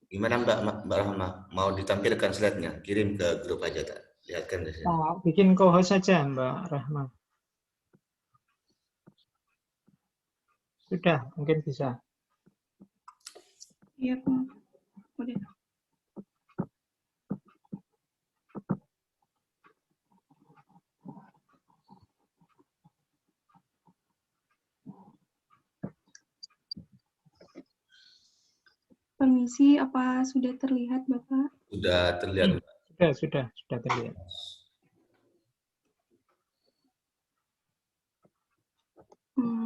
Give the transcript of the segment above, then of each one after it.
Gimana Mbak Rahma? Mau ditampilkan slide-nya? Kirim ke grup aja, tak? Lihatkan di sini. Oh, bikin co-host saja, Mbak Rahma. Sudah, mungkin bisa. Iya, Pak. Udah. Permisi, apa sudah terlihat, Bapak? Sudah terlihat, Mbak. Sudah terlihat.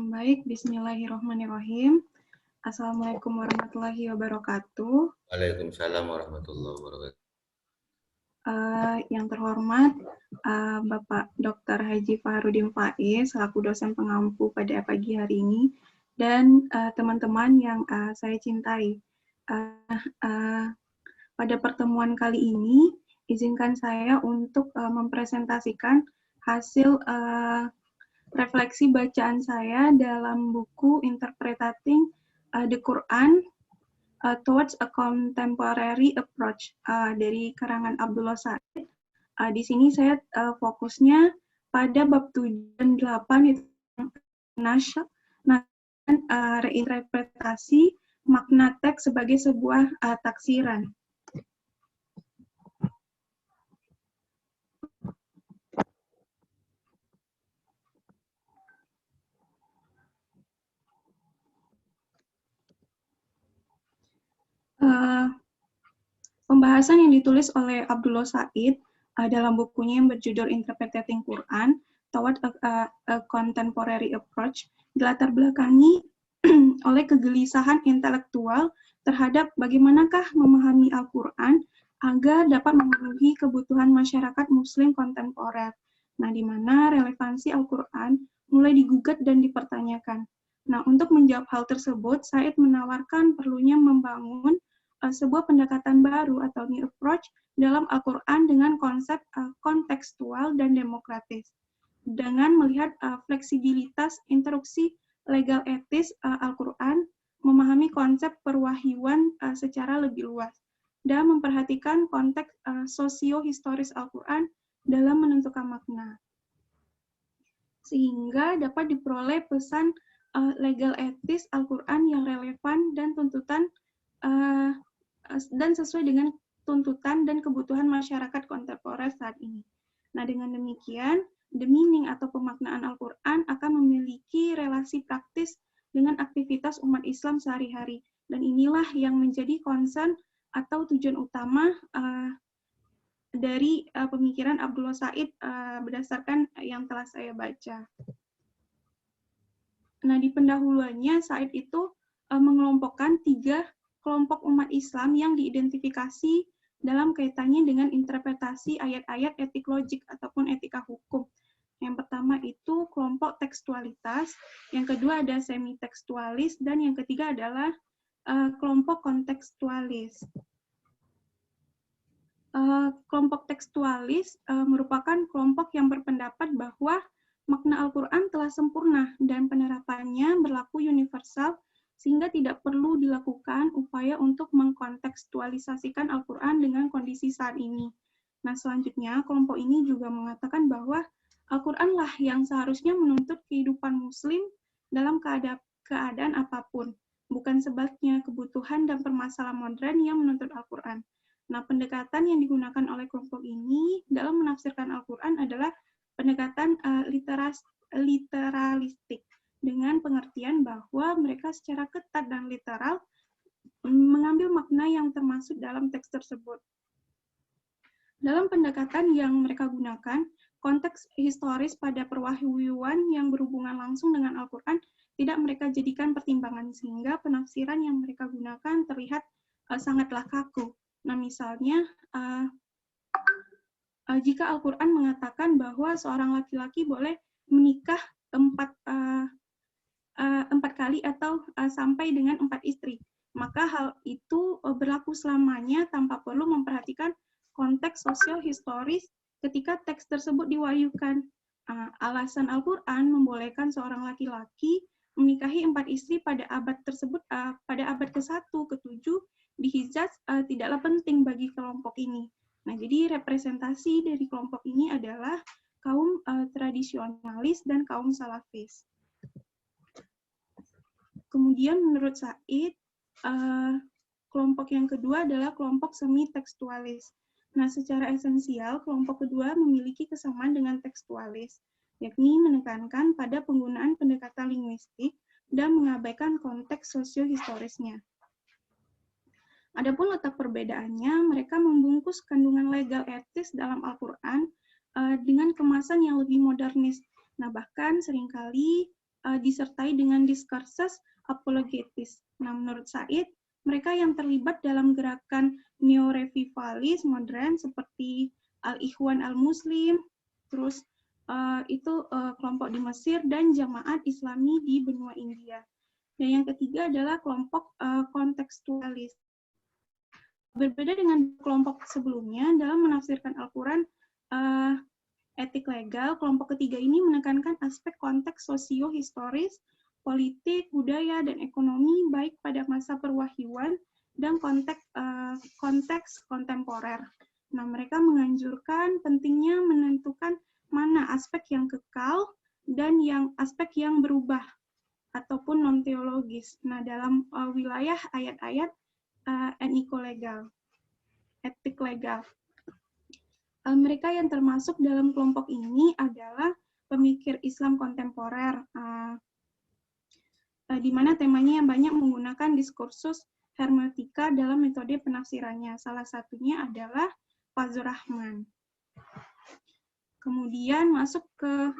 Baik, bismillahirrahmanirrahim. Assalamualaikum warahmatullahi wabarakatuh. Waalaikumsalam warahmatullahi wabarakatuh. Yang terhormat Bapak Dr. Haji Fahrudin Faiz selaku dosen pengampu pada pagi hari ini, dan teman-teman yang saya cintai. Pada pertemuan kali ini, izinkan saya untuk mempresentasikan hasil refleksi bacaan saya dalam buku Interpreting the Quran Towards a Contemporary Approach dari karangan Abdullah Said. Di sini saya fokusnya pada bab 7 dan 8 itu reinterpretasi makna teks sebagai sebuah taksiran. Pembahasan yang ditulis oleh Abdullah Said dalam bukunya yang berjudul Interpreting Quran Toward a Contemporary Approach dilatar belakangi oleh kegelisahan intelektual terhadap bagaimanakah memahami Al-Quran agar dapat memenuhi kebutuhan masyarakat Muslim kontemporer. Nah, di mana relevansi Al-Quran mulai digugat dan dipertanyakan. Nah, untuk menjawab hal tersebut, Said menawarkan perlunya membangun sebuah pendekatan baru atau new approach dalam Al-Quran dengan konsep kontekstual dan demokratis. Dengan melihat fleksibilitas instruksi legal etis Al-Quran, memahami konsep perwahyuan secara lebih luas, dan memperhatikan konteks sosio-historis Al-Quran dalam menentukan makna. Sehingga dapat diperoleh pesan legal etis Al-Quran yang relevan dan tuntutan dan sesuai dengan tuntutan dan kebutuhan masyarakat kontemporer saat ini. Nah, dengan demikian, the meaning atau pemaknaan Al-Quran akan memiliki relasi praktis dengan aktivitas umat Islam sehari-hari. Dan inilah yang menjadi concern atau tujuan utama dari pemikiran Abdullah Said berdasarkan yang telah saya baca. Nah, di pendahuluannya, Said itu mengelompokkan 3 kelompok umat Islam yang diidentifikasi dalam kaitannya dengan interpretasi ayat-ayat etik logik ataupun etika hukum. Yang pertama itu kelompok tekstualitas, yang kedua ada semi-tekstualis, dan yang ketiga adalah kelompok kontekstualis. Kelompok tekstualis merupakan kelompok yang berpendapat bahwa makna Al-Quran telah sempurna dan penerapannya berlaku universal sehingga tidak perlu dilakukan upaya untuk mengkontekstualisasikan Al-Quran dengan kondisi saat ini. Nah, selanjutnya, kelompok ini juga mengatakan bahwa Al-Quranlah yang seharusnya menuntut kehidupan Muslim dalam keadaan apapun, bukan sebaliknya kebutuhan dan permasalahan modern yang menuntut Al-Quran. Nah, pendekatan yang digunakan oleh kelompok ini dalam menafsirkan Al-Quran adalah pendekatan literalistik, dengan pengertian bahwa mereka secara ketat dan literal mengambil makna yang termasuk dalam teks tersebut. Dalam pendekatan yang mereka gunakan, konteks historis pada perwahyuan yang berhubungan langsung dengan Al-Quran tidak mereka jadikan pertimbangan, sehingga penafsiran yang mereka gunakan terlihat sangatlah kaku. Nah, misalnya, jika Al-Quran mengatakan bahwa seorang laki-laki boleh menikah 4 kali atau sampai dengan 4 istri, maka hal itu berlaku selamanya tanpa perlu memperhatikan konteks sosial historis ketika teks tersebut diwahyukan. Alasan Al-Quran membolehkan seorang laki-laki menikahi 4 istri pada abad tersebut, pada abad ke-1, ke-7 di Hijaz tidaklah penting bagi kelompok ini. Nah, jadi representasi dari kelompok ini adalah kaum tradisionalis dan kaum salafis. Kemudian menurut Said, kelompok yang kedua adalah kelompok semi-tekstualis. Nah, secara esensial, kelompok kedua memiliki kesamaan dengan tekstualis, yakni menekankan pada penggunaan pendekatan linguistik dan mengabaikan konteks sosio-historisnya. Adapun letak perbedaannya, mereka membungkus kandungan legal etis dalam Al-Quran dengan kemasan yang lebih modernis. Nah, bahkan seringkali disertai dengan diskursus apologetis. Nah, menurut Said, mereka yang terlibat dalam gerakan neo-revivalis modern seperti Al-Ikhwan Al-Muslim, terus itu kelompok di Mesir, dan Jamaat Islami di benua India. Dan yang ketiga adalah kelompok kontekstualis. Berbeda dengan kelompok sebelumnya, dalam menafsirkan Al-Quran etik legal, kelompok ketiga ini menekankan aspek konteks sosio-historis, politik, budaya, dan ekonomi baik pada masa perwahyuan dan konteks kontemporer. Nah, mereka menganjurkan pentingnya menentukan mana aspek yang kekal dan aspek yang berubah ataupun non-teologis. Nah, dalam wilayah ayat-ayat etik legal. Mereka yang termasuk dalam kelompok ini adalah pemikir Islam kontemporer, di mana temanya yang banyak menggunakan diskursus hermeneutika dalam metode penafsirannya. Salah satunya adalah Fazlur Rahman. Kemudian masuk ke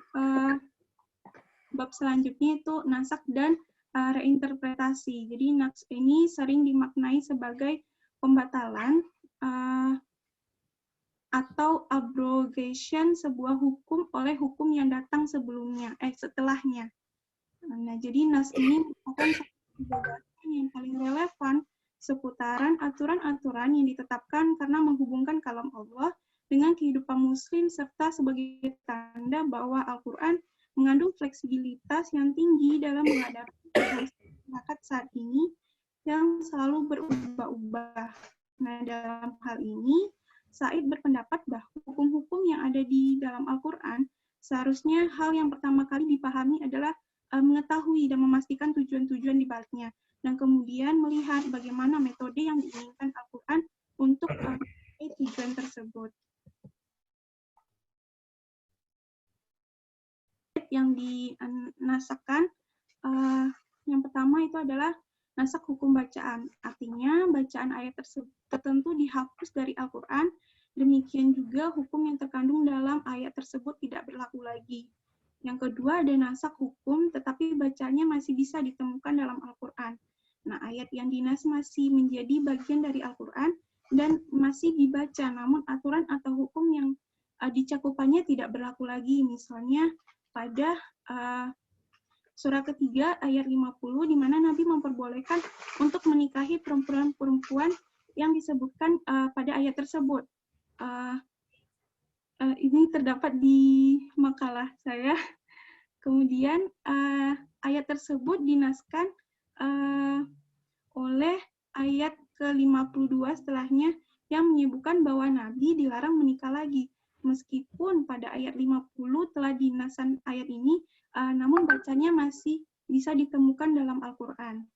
bab selanjutnya itu nasak dan reinterpretasi. Jadi naks ini sering dimaknai sebagai pembatalan atau abrogation sebuah hukum oleh hukum yang datang setelahnya. Nah, jadi nas ini merupakan pembahasan yang paling relevan seputaran aturan-aturan yang ditetapkan karena menghubungkan kalam Allah dengan kehidupan muslim serta sebagai tanda bahwa Al-Quran mengandung fleksibilitas yang tinggi dalam menghadapi masyarakat saat ini yang selalu berubah-ubah. Nah, dalam hal ini, Said berpendapat bahwa hukum-hukum yang ada di dalam Al-Quran seharusnya hal yang pertama kali dipahami adalah mengetahui dan memastikan tujuan-tujuan di baliknya, dan kemudian melihat bagaimana metode yang diinginkan Al-Quran untuk tujuan tersebut. Yang dinasakkan, yang pertama itu adalah nasak hukum bacaan. Artinya, bacaan ayat tertentu dihapus dari Al-Quran, demikian juga hukum yang terkandung dalam ayat tersebut tidak berlaku lagi. Yang kedua ada nasak hukum, tetapi bacanya masih bisa ditemukan dalam Al-Quran. Nah, ayat yang dinas masih menjadi bagian dari Al-Quran dan masih dibaca, namun aturan atau hukum yang dicakupannya tidak berlaku lagi. Misalnya pada surah ketiga ayat 50, di mana Nabi memperbolehkan untuk menikahi perempuan-perempuan yang disebutkan pada ayat tersebut. Ini terdapat di makalah saya. Kemudian ayat tersebut dinaskan oleh ayat ke-52 setelahnya yang menyebutkan bahwa Nabi dilarang menikah lagi. Meskipun pada ayat 50 telah dinasan ayat ini, namun bacanya masih bisa ditemukan dalam Al-Quran.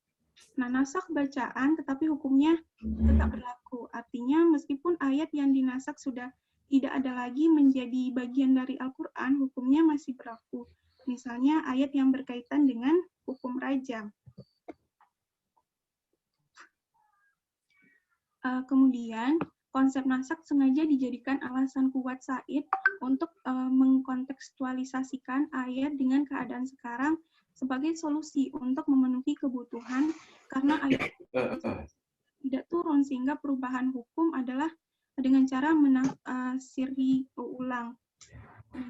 Nah, nasak bacaan tetapi hukumnya tetap berlaku. Artinya meskipun ayat yang dinasak sudah tidak ada lagi menjadi bagian dari Al-Quran, hukumnya masih berlaku. Misalnya ayat yang berkaitan dengan hukum rajam. Kemudian konsep nasak sengaja dijadikan alasan kuat Said untuk mengkontekstualisasikan ayat dengan keadaan sekarang sebagai solusi untuk memenuhi kebutuhan, karena ayat tidak turun sehingga perubahan hukum adalah dengan cara menafsiri ulang.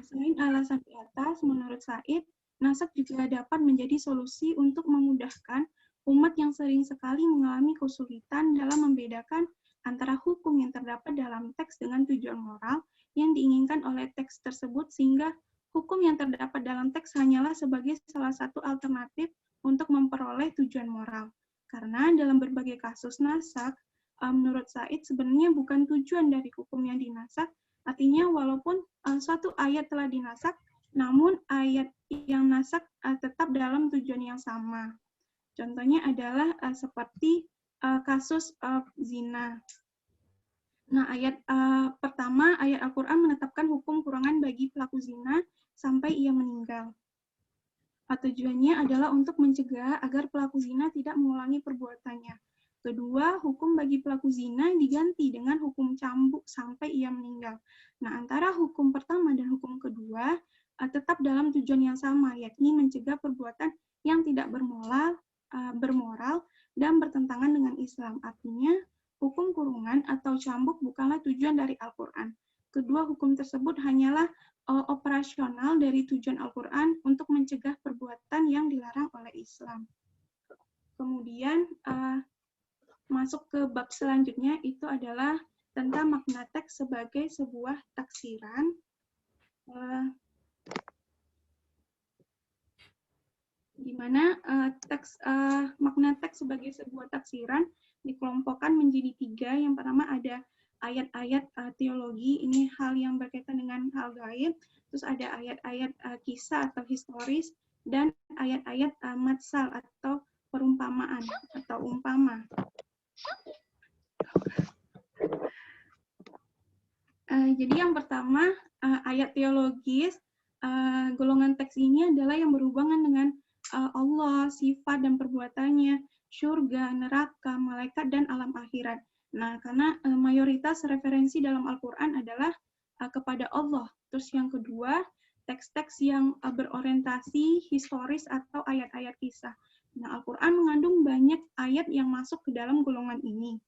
Selain alasan di atas, menurut Said, nasak juga dapat menjadi solusi untuk memudahkan umat yang sering sekali mengalami kesulitan dalam membedakan antara hukum yang terdapat dalam teks dengan tujuan moral yang diinginkan oleh teks tersebut, sehingga hukum yang terdapat dalam teks hanyalah sebagai salah satu alternatif untuk memperoleh tujuan moral. Karena dalam berbagai kasus nasak, menurut Said sebenarnya bukan tujuan dari hukum yang dinasak, artinya walaupun suatu ayat telah dinasak, namun ayat yang nasak tetap dalam tujuan yang sama. Contohnya adalah seperti kasus zina. Nah, ayat pertama, ayat Al-Quran menetapkan hukum kurungan bagi pelaku zina sampai ia meninggal. Tujuannya adalah untuk mencegah agar pelaku zina tidak mengulangi perbuatannya. Kedua, hukum bagi pelaku zina diganti dengan hukum cambuk sampai ia meninggal. Nah, antara hukum pertama dan hukum kedua tetap dalam tujuan yang sama, yakni mencegah perbuatan yang tidak bermoral dan bertentangan dengan Islam. Artinya, hukum kurungan atau cambuk bukanlah tujuan dari Al-Quran. Kedua hukum tersebut hanyalah operasional dari tujuan Al-Quran untuk mencegah perbuatan yang dilarang oleh Islam. Kemudian masuk ke bab selanjutnya, itu adalah tentang makna teks sebagai sebuah taksiran. Di mana makna teks sebagai sebuah taksiran dikelompokkan menjadi 3. Yang pertama ada ayat-ayat teologi, ini hal yang berkaitan dengan hal gaib. Terus ada ayat-ayat kisah atau historis, dan ayat-ayat matsal atau perumpamaan atau umpama. Jadi yang pertama, ayat teologis, golongan teks ini adalah yang berhubungan dengan Allah, sifat dan perbuatannya, surga, neraka, malaikat, dan alam akhirat. Nah, karena mayoritas referensi dalam Al-Quran adalah kepada Allah. Terus yang kedua, teks-teks yang berorientasi historis atau ayat-ayat kisah. Nah, Al-Quran mengandung banyak ayat yang masuk ke dalam golongan ini.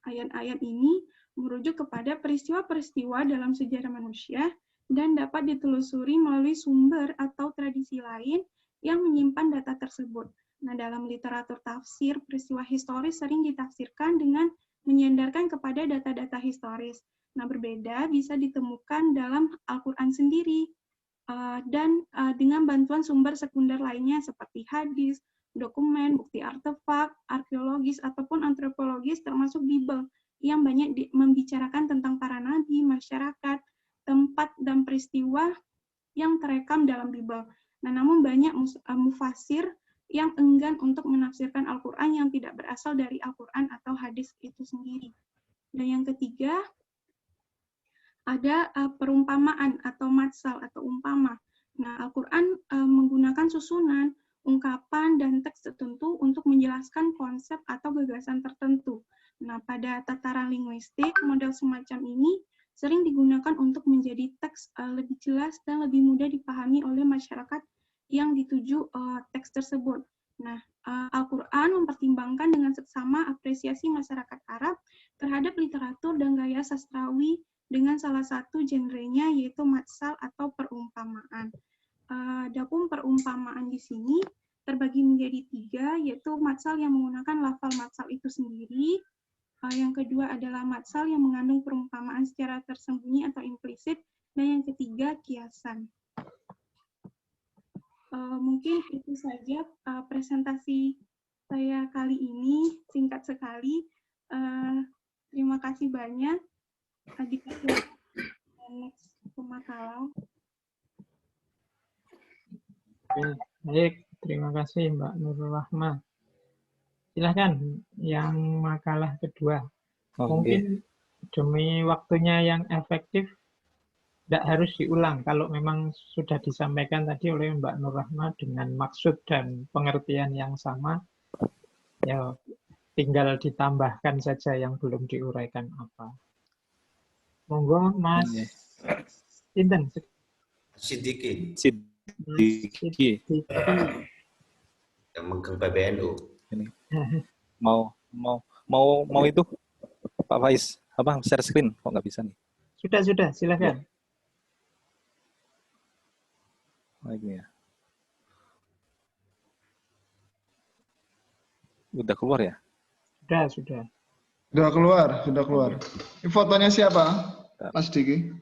Ayat-ayat ini merujuk kepada peristiwa-peristiwa dalam sejarah manusia dan dapat ditelusuri melalui sumber atau tradisi lain yang menyimpan data tersebut. Nah, dalam literatur tafsir, peristiwa historis sering ditafsirkan dengan menyandarkan kepada data-data historis. Nah, berbeda bisa ditemukan dalam Al-Quran sendiri dan dengan bantuan sumber sekunder lainnya seperti hadis, dokumen, bukti artefak, arkeologis, ataupun antropologis termasuk Bible yang banyak membicarakan tentang para nabi, masyarakat, tempat, dan peristiwa yang terekam dalam Bible. Nah, namun banyak mufasir yang enggan untuk menafsirkan Al-Quran yang tidak berasal dari Al-Quran atau hadis itu sendiri. Dan yang ketiga, ada perumpamaan atau matsal atau umpama. Nah, Al-Quran menggunakan susunan, ungkapan, dan teks tertentu untuk menjelaskan konsep atau gagasan tertentu. Nah, pada tataran linguistik, model semacam ini sering digunakan untuk menjadi teks lebih jelas dan lebih mudah dipahami oleh masyarakat yang dituju teks tersebut. Nah, Al-Quran mempertimbangkan dengan seksama apresiasi masyarakat Arab terhadap literatur dan gaya sastrawi dengan salah satu genrenya yaitu matsal atau perumpamaan. Adapun perumpamaan di sini terbagi menjadi 3, yaitu matsal yang menggunakan lafal matsal itu sendiri. Yang kedua adalah matsal yang mengandung perumpamaan secara tersembunyi atau implisit, dan yang ketiga kiasan. Mungkin itu saja presentasi saya kali ini, singkat sekali. Terima kasih banyak. Dikasih next pemakalau. Baik, terima kasih Mbak Nurul Rahmah. Silahkan yang makalah kedua. Mungkin demi waktunya yang efektif, tidak harus diulang kalau memang sudah disampaikan tadi oleh Mbak Nur Rahmah dengan maksud dan pengertian yang sama, ya tinggal ditambahkan saja yang belum diuraikan apa. Monggo Mas Inten. Siddiqi. Yang megang PBNU. Ini. Mau itu Pak Faiz, apa share screen kok nggak bisa nih? Sudah, silakan. Lagi ya. Udah keluar ya? Sudah. Sudah keluar. Ini fotonya siapa? Mas Diki.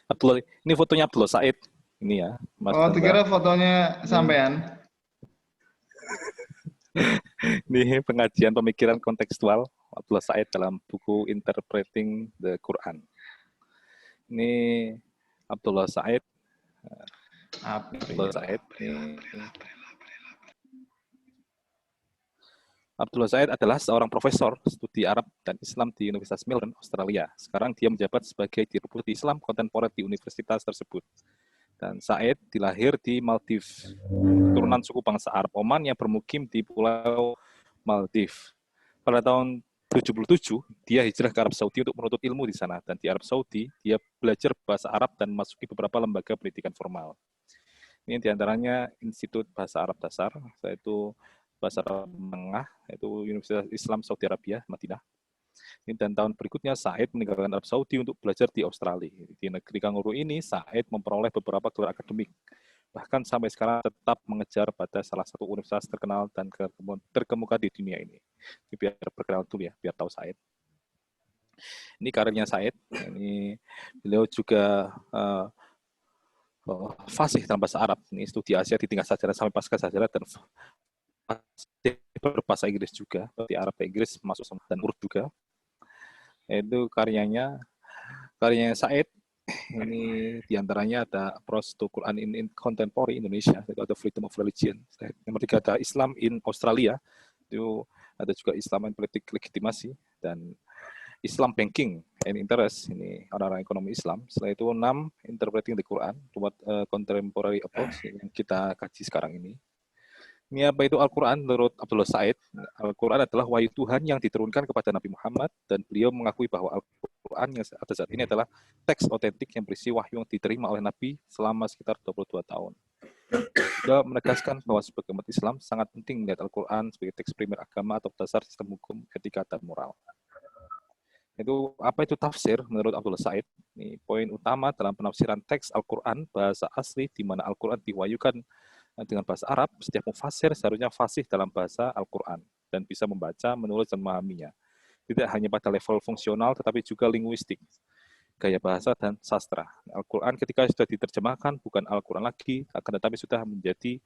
Abdullah, ini fotonya Abdullah Said. Ini ya. Mas Dikira fotonya sampean. Ini pengajian pemikiran kontekstual Abdullah Said dalam buku Interpreting the Quran. Ini Abdullah Said. Abdullah Said. Abdullah Said adalah seorang profesor studi Arab dan Islam di Universitas Melbourne, Australia. Sekarang dia menjabat sebagai Deputi Islam Kontemporer di universitas tersebut. Dan Said dilahir di Maldives, turunan suku bangsa Arab Oman yang bermukim di Pulau Maldives. Pada tahun 77, dia hijrah ke Arab Saudi untuk menuntut ilmu di sana. Dan di Arab Saudi, dia belajar bahasa Arab dan memasuki beberapa lembaga pendidikan formal. Ini diantaranya Institut Bahasa Arab Dasar, yaitu Bahasa Arab Menengah, yaitu Universitas Islam Saudi Arabia, Madinah. Dan tahun berikutnya Said meninggalkan Arab Saudi untuk belajar di Australia. Di negeri kanguru ini, Said memperoleh beberapa gelar akademik. Bahkan sampai sekarang tetap mengejar pada salah satu universitas terkenal dan terkemuka di dunia ini. Ini biar perkenalan dulu ya, biar tahu Said. Ini karirnya Said. Ini beliau juga fasih dalam bahasa Arab. Ini studi Asia di tingkat sarjana sampai pasca sarjana dan berbahasa Inggris juga. Di Arab dan Inggris masuk dan urut juga. Itu karyanya Said. Ini diantaranya ada Approach to Quran in Contemporary Indonesia, itu ada Freedom of Religion. Nomor 3 ada Islam in Australia, itu ada juga Islam and Politik Legitimasi, dan Islam Banking and Interest, ini orang-orang ekonomi Islam. Setelah itu 6 Interpreting the Quran, buat Contemporary Approach yang kita kaji sekarang ini. Ini apa itu Al-Quran menurut Abdullah Said? Al-Quran adalah wahyu Tuhan yang diturunkan kepada Nabi Muhammad, dan beliau mengakui bahwa Al-Quran yang ada saat ini adalah teks otentik yang berisi wahyu yang diterima oleh Nabi selama sekitar 22 tahun. Dia menegaskan bahwa sebagai umat Islam sangat penting melihat Al-Quran sebagai teks primer agama atau dasar sistem hukum, etika, dan moral. Apa itu tafsir menurut Abdullah Said? Ini poin utama dalam penafsiran teks Al-Quran bahasa asli di mana Al-Quran diwahyukan dengan bahasa Arab. Setiap mufasir seharusnya fasih dalam bahasa Al-Quran dan bisa membaca, menulis, dan memahaminya. Tidak hanya pada level fungsional, tetapi juga linguistik, gaya bahasa, dan sastra. Al-Quran ketika sudah diterjemahkan bukan Al-Quran lagi, akan tetapi sudah menjadi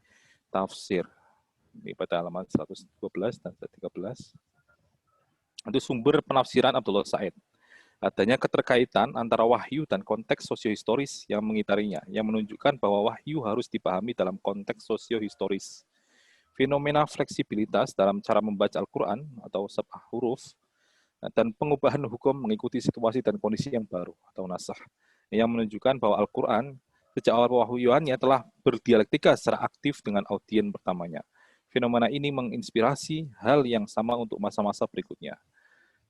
tafsir. Ini pada halaman 112 dan 113. Itu sumber penafsiran Abdullah Said. Adanya keterkaitan antara wahyu dan konteks sosiohistoris yang mengitarinya, yang menunjukkan bahwa wahyu harus dipahami dalam konteks sosiohistoris. Fenomena fleksibilitas dalam cara membaca Al-Quran atau sab'ah huruf, dan pengubahan hukum mengikuti situasi dan kondisi yang baru atau nasakh, yang menunjukkan bahwa Al-Quran sejak awal pewahyuannya telah berdialektika secara aktif dengan audien pertamanya. Fenomena ini menginspirasi hal yang sama untuk masa-masa berikutnya.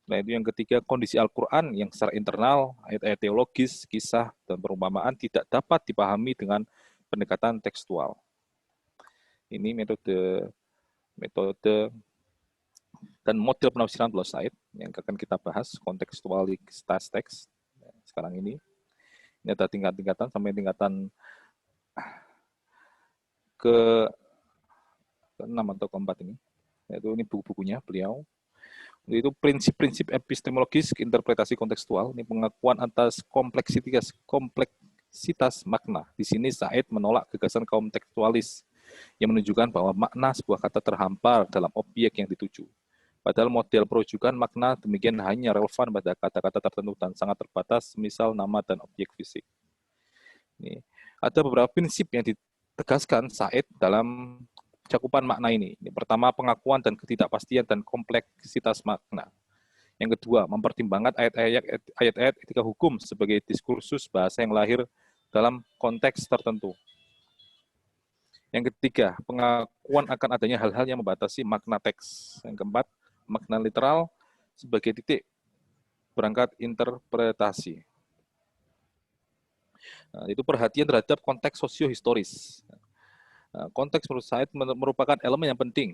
Nah, itu yang ketiga, kondisi Al-Quran yang secara internal, ayat-ayat teologis, kisah, dan perumpamaan tidak dapat dipahami dengan pendekatan tekstual. Ini metode dan model penafsiran Abdullah Said yang akan kita bahas, kontekstualitas teks sekarang ini. Ini ada tingkat-tingkatan sampai tingkatan ke-6 atau ke-4 ini. Yaitu ini buku-bukunya beliau. Itu prinsip-prinsip epistemologis interpretasi kontekstual, ini pengakuan atas kompleksitas makna. Di sini Said menolak gagasan kaum tekstualis yang menunjukkan bahwa makna sebuah kata terhampar dalam objek yang dituju. Padahal model perujukan makna demikian hanya relevan pada kata-kata tertentu dan sangat terbatas, misal nama dan objek fisik. Ini ada beberapa prinsip yang ditegaskan Said dalam cakupan makna ini. Pertama, pengakuan dan ketidakpastian dan kompleksitas makna. Yang kedua, mempertimbangkan ayat-ayat etika hukum sebagai diskursus bahasa yang lahir dalam konteks tertentu. Yang ketiga, pengakuan akan adanya hal-hal yang membatasi makna teks. Yang keempat, makna literal sebagai titik berangkat interpretasi. Nah, itu perhatian terhadap konteks sosiohistoris. Konteks menurut Said merupakan elemen yang penting.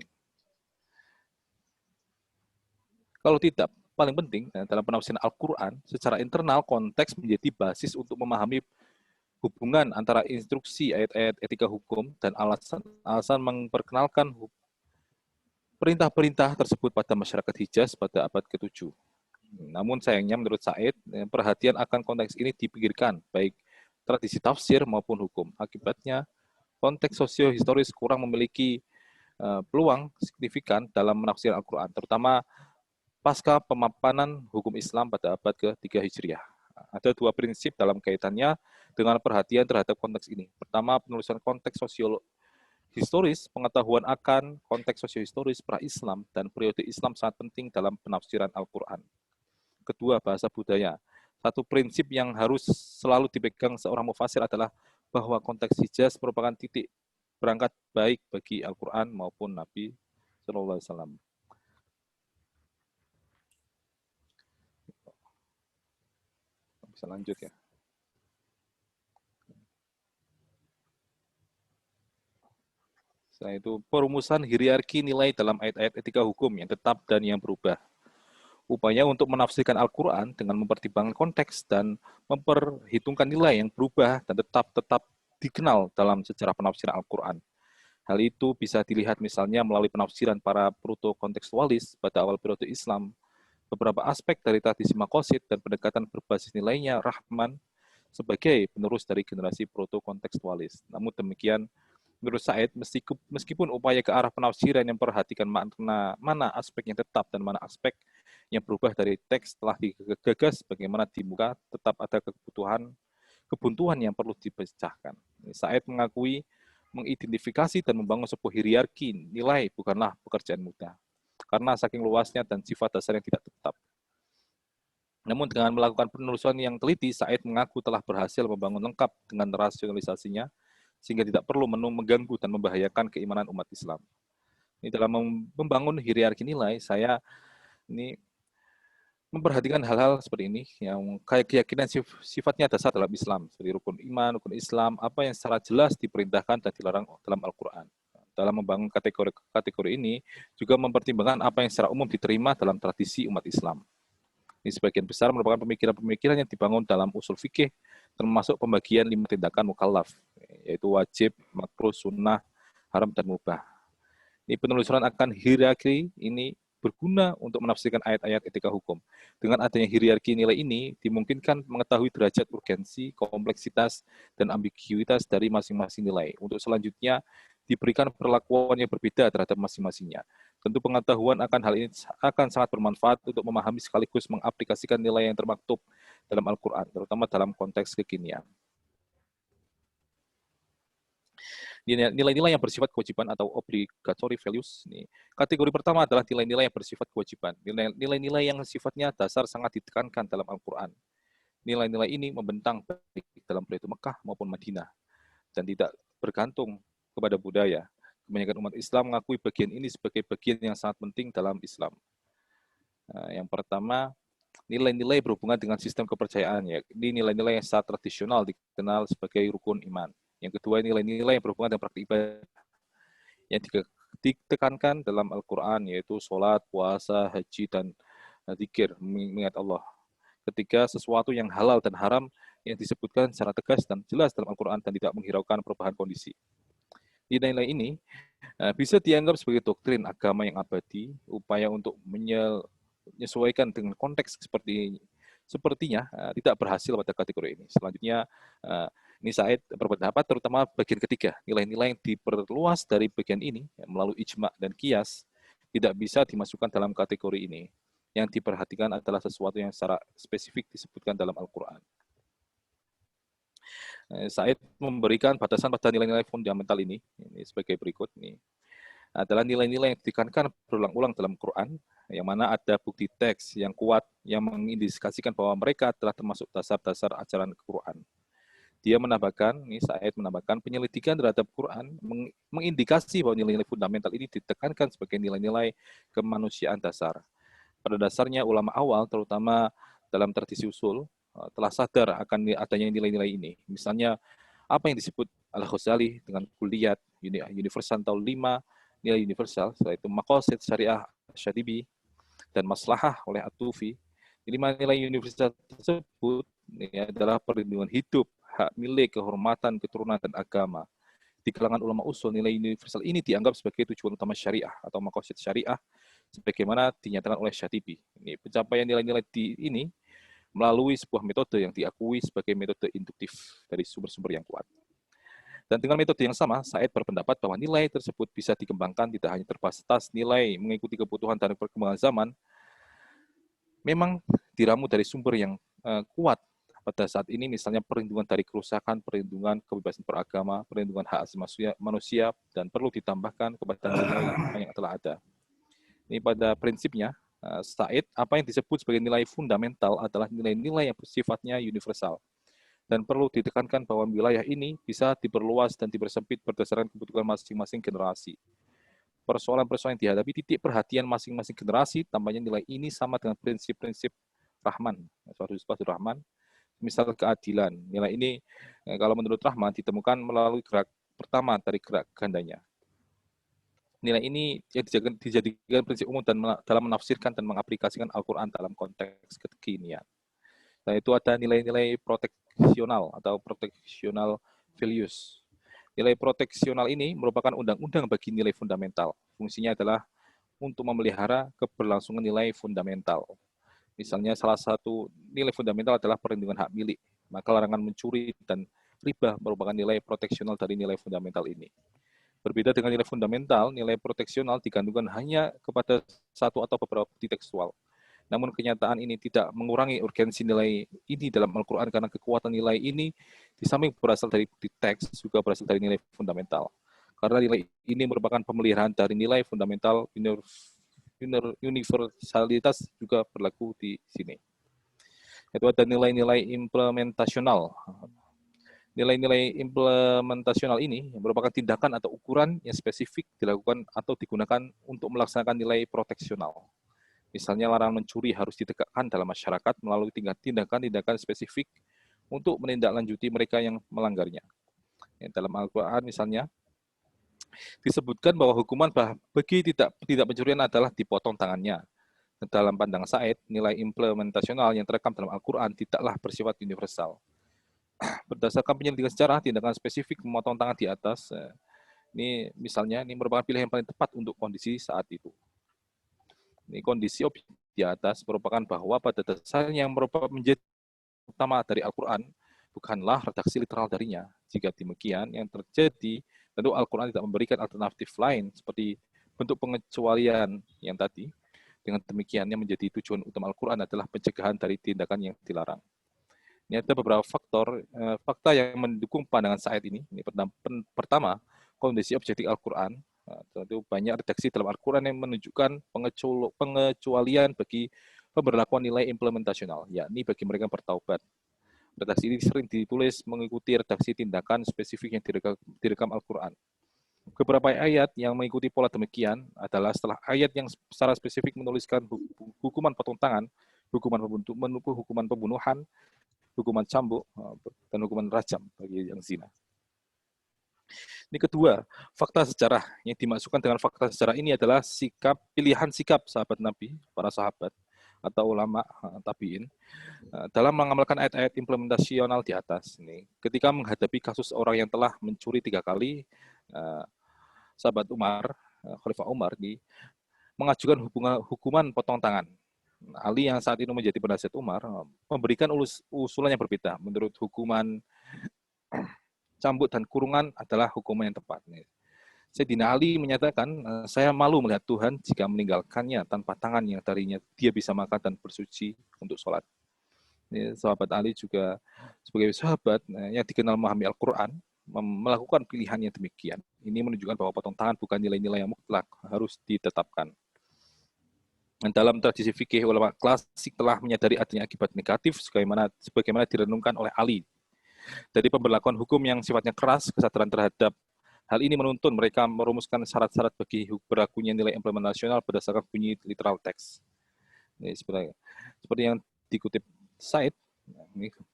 Kalau tidak, paling penting dalam penafsiran Al-Quran, secara internal konteks menjadi basis untuk memahami hubungan antara instruksi ayat-ayat etika hukum dan alasan memperkenalkan perintah-perintah tersebut pada masyarakat Hijaz pada abad ke-7. Namun sayangnya menurut Said, perhatian akan konteks ini dipikirkan, baik tradisi tafsir maupun hukum. Akibatnya, konteks sosiohistoris kurang memiliki peluang signifikan dalam menafsir Al-Quran, terutama pasca pemapanan hukum Islam pada abad ke-3 Hijriah. Ada dua prinsip dalam kaitannya dengan perhatian terhadap konteks ini. Pertama, penulisan konteks historis, pengetahuan akan konteks sosiohistoris pra-Islam dan periode Islam sangat penting dalam penafsiran Al-Quran. Kedua, bahasa budaya. Satu prinsip yang harus selalu dipegang seorang mufasir adalah bahwa konteks Hijaz merupakan titik berangkat baik bagi Al-Quran maupun Nabi Sallallahu Alaihi Wasallam. Bisa lanjut ya. Setelah itu, perumusan hierarki nilai dalam ayat-ayat etika hukum yang tetap dan yang berubah. Upaya untuk menafsirkan Al-Quran dengan mempertimbangkan konteks dan memperhitungkan nilai yang berubah dan tetap dikenal dalam sejarah penafsiran Al-Quran. Hal itu bisa dilihat misalnya melalui penafsiran para proto-kontekstualis pada awal periode Islam, beberapa aspek dari tradisi makosid dan pendekatan berbasis nilainya Rahman sebagai penerus dari generasi proto-kontekstualis. Namun demikian, menurut Said, meskipun upaya ke arah penafsiran yang memperhatikan mana aspek yang tetap dan mana aspek yang berubah dari teks telah digagas bagaimana di muka, tetap ada kebuntuan yang perlu dipecahkan. Said mengakui mengidentifikasi dan membangun sebuah hierarki nilai bukanlah pekerjaan mudah, karena saking luasnya dan sifat dasar yang tidak tetap. Namun dengan melakukan penelusuran yang teliti, Said mengaku telah berhasil membangun lengkap dengan rasionalisasinya, sehingga tidak perlu mengganggu dan membahayakan keimanan umat Islam. Ini dalam membangun hierarki nilai, saya ini memperhatikan hal-hal seperti ini yang kayak keyakinan sifatnya dasar dalam Islam, seperti rukun iman, rukun Islam, apa yang secara jelas diperintahkan dan dilarang dalam Al-Quran. Dalam membangun kategori ini juga mempertimbangkan apa yang secara umum diterima dalam tradisi umat Islam. Ini sebagian besar merupakan pemikiran-pemikiran yang dibangun dalam usul fikih, termasuk pembagian 5 tindakan mukallaf, yaitu wajib, makruh, sunnah, haram, dan mubah. Ini penelusuran akan hierarki ini berguna untuk menafsirkan ayat-ayat etika hukum. Dengan adanya hierarki nilai ini, dimungkinkan mengetahui derajat urgensi, kompleksitas, dan ambiguitas dari masing-masing nilai. Untuk selanjutnya, diberikan perlakuan yang berbeda terhadap masing-masingnya. Tentu pengetahuan akan hal ini akan sangat bermanfaat untuk memahami sekaligus mengaplikasikan nilai yang termaktub dalam Al-Quran, terutama dalam konteks kekinian. Nilai-nilai yang bersifat kewajiban atau obligatory values. Kategori pertama adalah nilai-nilai yang bersifat kewajiban. Nilai-nilai yang sifatnya dasar sangat ditekankan dalam Al-Quran. Nilai-nilai ini membentang baik dalam periode Mekah maupun Madinah dan tidak bergantung kepada budaya. Kebanyakan umat Islam mengakui bagian ini sebagai bagian yang sangat penting dalam Islam. Yang pertama, nilai-nilai berhubungan dengan sistem kepercayaan. Ya. Ini nilai-nilai yang sangat tradisional dikenal sebagai rukun iman. Yang kedua, nilai-nilai yang berhubungan dengan praktik ibadah yang ditekankan dalam Al-Quran, yaitu sholat, puasa, haji, dan zikir, mengingat Allah. Ketiga, sesuatu yang halal dan haram yang disebutkan secara tegas dan jelas dalam Al-Quran dan tidak menghiraukan perubahan kondisi. Nilai-nilai ini bisa dianggap sebagai doktrin agama yang abadi, upaya untuk menyesuaikan dengan konteks sepertinya tidak berhasil pada kategori ini. Selanjutnya, ini Said berpendapat terutama bagian ketiga, nilai-nilai yang diperluas dari bagian ini melalui ijma' dan qiyas tidak bisa dimasukkan dalam kategori ini. Yang diperhatikan adalah sesuatu yang secara spesifik disebutkan dalam Al-Quran. Said memberikan batasan pada nilai-nilai fundamental ini sebagai berikut. Ini adalah nilai-nilai yang ditekankan berulang-ulang dalam Quran, yang mana ada bukti teks yang kuat yang mengindikasikan bahwa mereka telah termasuk dasar-dasar ajaran Quran. Dia menambahkan, Said menambahkan, penyelidikan terhadap Quran mengindikasi bahwa nilai-nilai fundamental ini ditekankan sebagai nilai-nilai kemanusiaan dasar. Pada dasarnya, ulama awal, terutama dalam tradisi usul, telah sadar akan adanya nilai-nilai ini. Misalnya, apa yang disebut Al-Ghazali dengan kulliyat, universal tahun 5, nilai universal, yaitu maqasid syariah Syatibi, dan maslahah oleh At-Tufi. 5 nilai universal tersebut adalah perlindungan hidup, hak milik, kehormatan, keturunan, dan agama. Di kalangan ulama usul, nilai universal ini dianggap sebagai tujuan utama syariah atau maqasid syariah, sebagaimana dinyatakan oleh Syatibi. Ini pencapaian nilai-nilai ini melalui sebuah metode yang diakui sebagai metode induktif dari sumber-sumber yang kuat. Dan dengan metode yang sama, Said berpendapat bahwa nilai tersebut bisa dikembangkan tidak hanya terbatas nilai mengikuti kebutuhan dan perkembangan zaman, memang diramu dari sumber yang kuat pada saat ini, misalnya perlindungan dari kerusakan, perlindungan kebebasan beragama, perlindungan hak asasi manusia, dan perlu ditambahkan kepada nilai yang telah ada. Ini pada prinsipnya, Said, apa yang disebut sebagai nilai fundamental adalah nilai-nilai yang bersifatnya universal. Dan perlu ditekankan bahwa wilayah ini bisa diperluas dan dipersempit berdasarkan kebutuhan masing-masing generasi. Persoalan-persoalan yang dihadapi titik perhatian masing-masing generasi, tampaknya nilai ini sama dengan prinsip-prinsip Rahman, suatu Rahman, misal keadilan. Nilai ini, kalau menurut Rahman, ditemukan melalui gerak pertama dari gerak gandanya. Nilai ini yang dijadikan prinsip umum dalam menafsirkan dan mengaplikasikan Al-Quran dalam konteks kekinian. Dan itu ada nilai-nilai proteksional atau proteksional values. Nilai proteksional ini merupakan undang-undang bagi nilai fundamental. Fungsinya adalah untuk memelihara keberlangsungan nilai fundamental. Misalnya salah satu nilai fundamental adalah perlindungan hak milik. Maka larangan mencuri dan riba merupakan nilai proteksional dari nilai fundamental ini. Berbeda dengan nilai fundamental, nilai proteksional digantungkan hanya kepada satu atau beberapa bukti tekstual. Namun kenyataan ini tidak mengurangi urgensi nilai ini dalam Al-Quran karena kekuatan nilai ini di samping berasal dari bukti teks juga berasal dari nilai fundamental. Karena nilai ini merupakan pemeliharaan dari nilai fundamental, universalitas juga berlaku di sini. Itu ada nilai-nilai implementasional. Nilai-nilai implementasional ini merupakan tindakan atau ukuran yang spesifik dilakukan atau digunakan untuk melaksanakan nilai proteksional. Misalnya larangan mencuri harus ditegakkan dalam masyarakat melalui tindakan-tindakan spesifik untuk menindaklanjuti mereka yang melanggarnya. Dalam Al-Quran misalnya, disebutkan bahwa hukuman bagi tidak pencurian adalah dipotong tangannya. Dalam pandangan Said, nilai implementasional yang terekam dalam Al-Quran tidaklah bersifat universal. Berdasarkan penyelidikan sejarah, tindakan spesifik memotong tangan di atas, ini misalnya ini merupakan pilihan yang paling tepat untuk kondisi saat itu. Ini kondisi objek di atas merupakan bahwa pada dasarnya yang merupakan menjadi utama dari Al-Quran bukanlah redaksi literal darinya. Jika demikian, yang terjadi tentu Al-Quran tidak memberikan alternatif lain seperti bentuk pengecualian yang tadi. Dengan demikian, yang menjadi tujuan utama Al-Quran adalah pencegahan dari tindakan yang dilarang. Ini ada beberapa fakta yang mendukung pandangan Said ini. Ini pertama, kondisi objektif Al-Quran. Tentu banyak redaksi dalam Al-Quran yang menunjukkan pengecualian bagi pemberlakuan nilai implementasional, yakni bagi mereka yang bertaubat. Redaksi ini sering ditulis mengikuti redaksi tindakan spesifik yang direkam Al-Quran. Beberapa ayat yang mengikuti pola demikian adalah setelah ayat yang secara spesifik menuliskan hukuman potong tangan, hukuman pembunuhan, hukuman cambuk, dan hukuman rajam bagi yang zina. Ini kedua, fakta sejarah. Yang dimaksudkan dengan fakta sejarah ini adalah pilihan sikap sahabat Nabi, para sahabat, atau ulama tabi'in, dalam mengamalkan ayat-ayat implementasional di atas. Ini, ketika menghadapi kasus orang yang telah mencuri 3 kali, sahabat Umar, Khalifah Umar, mengajukan hukuman potong tangan. Ali yang saat itu menjadi penasihat Umar, memberikan usulan yang berbeda. Menurut hukuman cambuk dan kurungan adalah hukuman yang tepat. Sayyidina Ali menyatakan, saya malu melihat Tuhan jika meninggalkannya tanpa tangan yang darinya dia bisa makan dan bersuci untuk sholat. Sahabat Ali juga sebagai sahabat yang dikenal memahami Al-Quran, melakukan pilihan yang demikian. Ini menunjukkan bahwa potong tangan bukan nilai-nilai yang mutlak, harus ditetapkan. Dan dalam tradisi fikih, ulama klasik telah menyadari adanya akibat negatif sebagaimana direnungkan oleh Ali. Dari pemberlakuan hukum yang sifatnya keras, kesadaran terhadap hal ini menuntun mereka merumuskan syarat-syarat bagi berlakunya nilai implementasional berdasarkan bunyi literal teks. Ini seperti yang dikutip Said,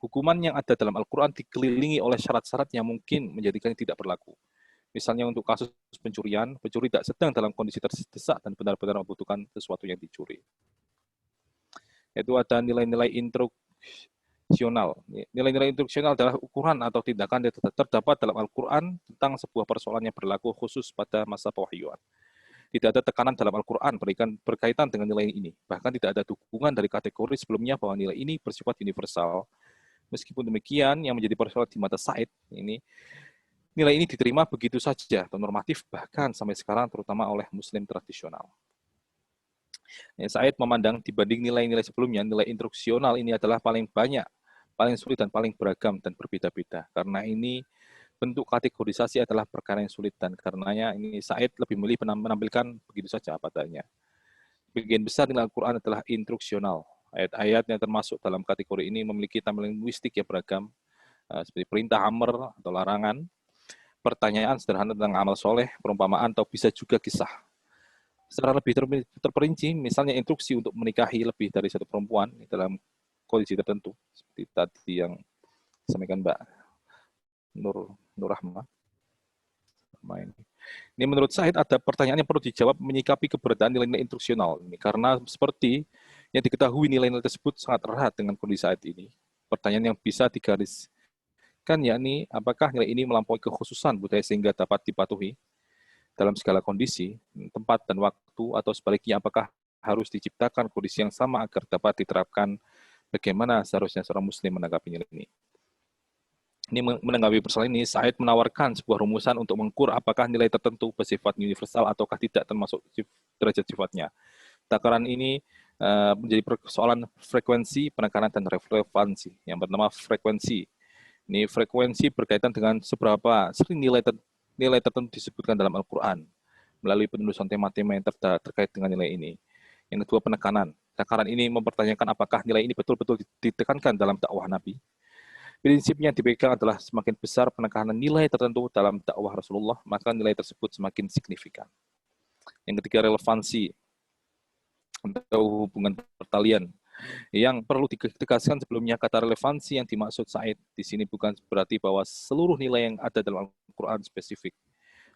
hukuman yang ada dalam Al-Quran dikelilingi oleh syarat-syarat yang mungkin menjadikannya tidak berlaku. Misalnya untuk kasus pencurian, pencuri tidak sedang dalam kondisi terdesak dan benar-benar membutuhkan sesuatu yang dicuri. Itu ada nilai-nilai instruksional. Nilai-nilai instruksional adalah ukuran atau tindakan yang terdapat dalam Al-Quran tentang sebuah persoalan yang berlaku khusus pada masa pewahyuan. Tidak ada tekanan dalam Al-Quran berkaitan dengan nilai ini. Bahkan tidak ada dukungan dari kategori sebelumnya bahwa nilai ini bersifat universal. Meskipun demikian, yang menjadi persoalan di mata Said ini, nilai ini diterima begitu saja atau normatif bahkan sampai sekarang terutama oleh Muslim tradisional. Said memandang dibanding nilai-nilai sebelumnya, nilai instruksional ini adalah paling banyak, paling sulit dan paling beragam dan berbeda-beda. Karena ini bentuk kategorisasi adalah perkara yang sulit dan karenanya ini Said lebih memilih menampilkan begitu saja apa adanya. Bagian besar nilai Al-Quran adalah instruksional. Ayat-ayat yang termasuk dalam kategori ini memiliki tampilan linguistik yang beragam, seperti perintah amr atau larangan, pertanyaan sederhana tentang amal soleh, perumpamaan, atau bisa juga kisah. Secara lebih terperinci, misalnya instruksi untuk menikahi lebih dari satu perempuan dalam kondisi tertentu, seperti tadi yang disampaikan Mbak Nur Rahma. Ini menurut Said ada pertanyaan yang perlu dijawab menyikapi keberadaan nilai-nilai instruksional ini, karena seperti yang diketahui nilai-nilai tersebut sangat erat dengan kondisi saat ini. Pertanyaan yang bisa digariskan yakni apakah nilai ini melampaui kekhususan budaya sehingga dapat dipatuhi dalam segala kondisi, tempat dan waktu, atau sebaliknya apakah harus diciptakan kondisi yang sama agar dapat diterapkan bagaimana seharusnya seorang muslim menanggapi nilai ini. Ini menanggapi persoalan ini, Said menawarkan sebuah rumusan untuk mengukur apakah nilai tertentu bersifat universal ataukah tidak termasuk derajat sifatnya. Takaran ini menjadi persoalan frekuensi, penekanan, dan relevansi yang bernama frekuensi. Ini frekuensi berkaitan dengan seberapa sering nilai tertentu disebutkan dalam Al-Quran melalui penulisan tema-tema yang terkait dengan nilai ini. Yang kedua, penekanan. Takaran ini mempertanyakan apakah nilai ini betul-betul ditekankan dalam dakwah Nabi. Prinsipnya yang dipegang adalah semakin besar penekanan nilai tertentu dalam dakwah Rasulullah, maka nilai tersebut semakin signifikan. Yang ketiga, relevansi atau hubungan pertalian. Yang perlu ditegaskan sebelumnya, kata relevansi yang dimaksud Said di sini bukan berarti bahwa seluruh nilai yang ada dalam Al-Quran spesifik.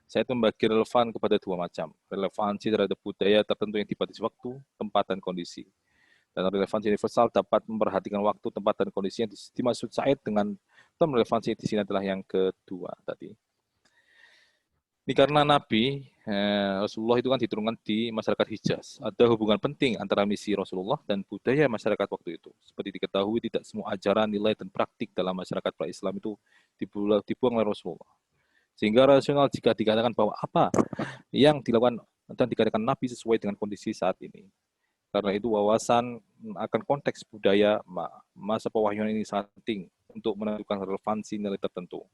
Said membagi relevan kepada dua macam. Relevansi terhadap budaya tertentu yang dibatasi waktu, tempat, dan kondisi. Dan relevansi universal dapat memperhatikan waktu, tempat, dan kondisi yang dimaksud Said dengan term relevansi di sini adalah yang kedua tadi. Ini karena Nabi Rasulullah itu kan diturunkan di masyarakat Hijaz. Ada hubungan penting antara misi Rasulullah dan budaya masyarakat waktu itu. Seperti diketahui, tidak semua ajaran, nilai, dan praktik dalam masyarakat pra-Islam itu dibuang oleh Rasulullah. Sehingga rasional jika dikatakan bahwa apa yang dilakukan dan dikatakan Nabi sesuai dengan kondisi saat ini. Karena itu wawasan akan konteks budaya masa pewahyuan ini sangat penting untuk menentukan relevansi nilai tertentu.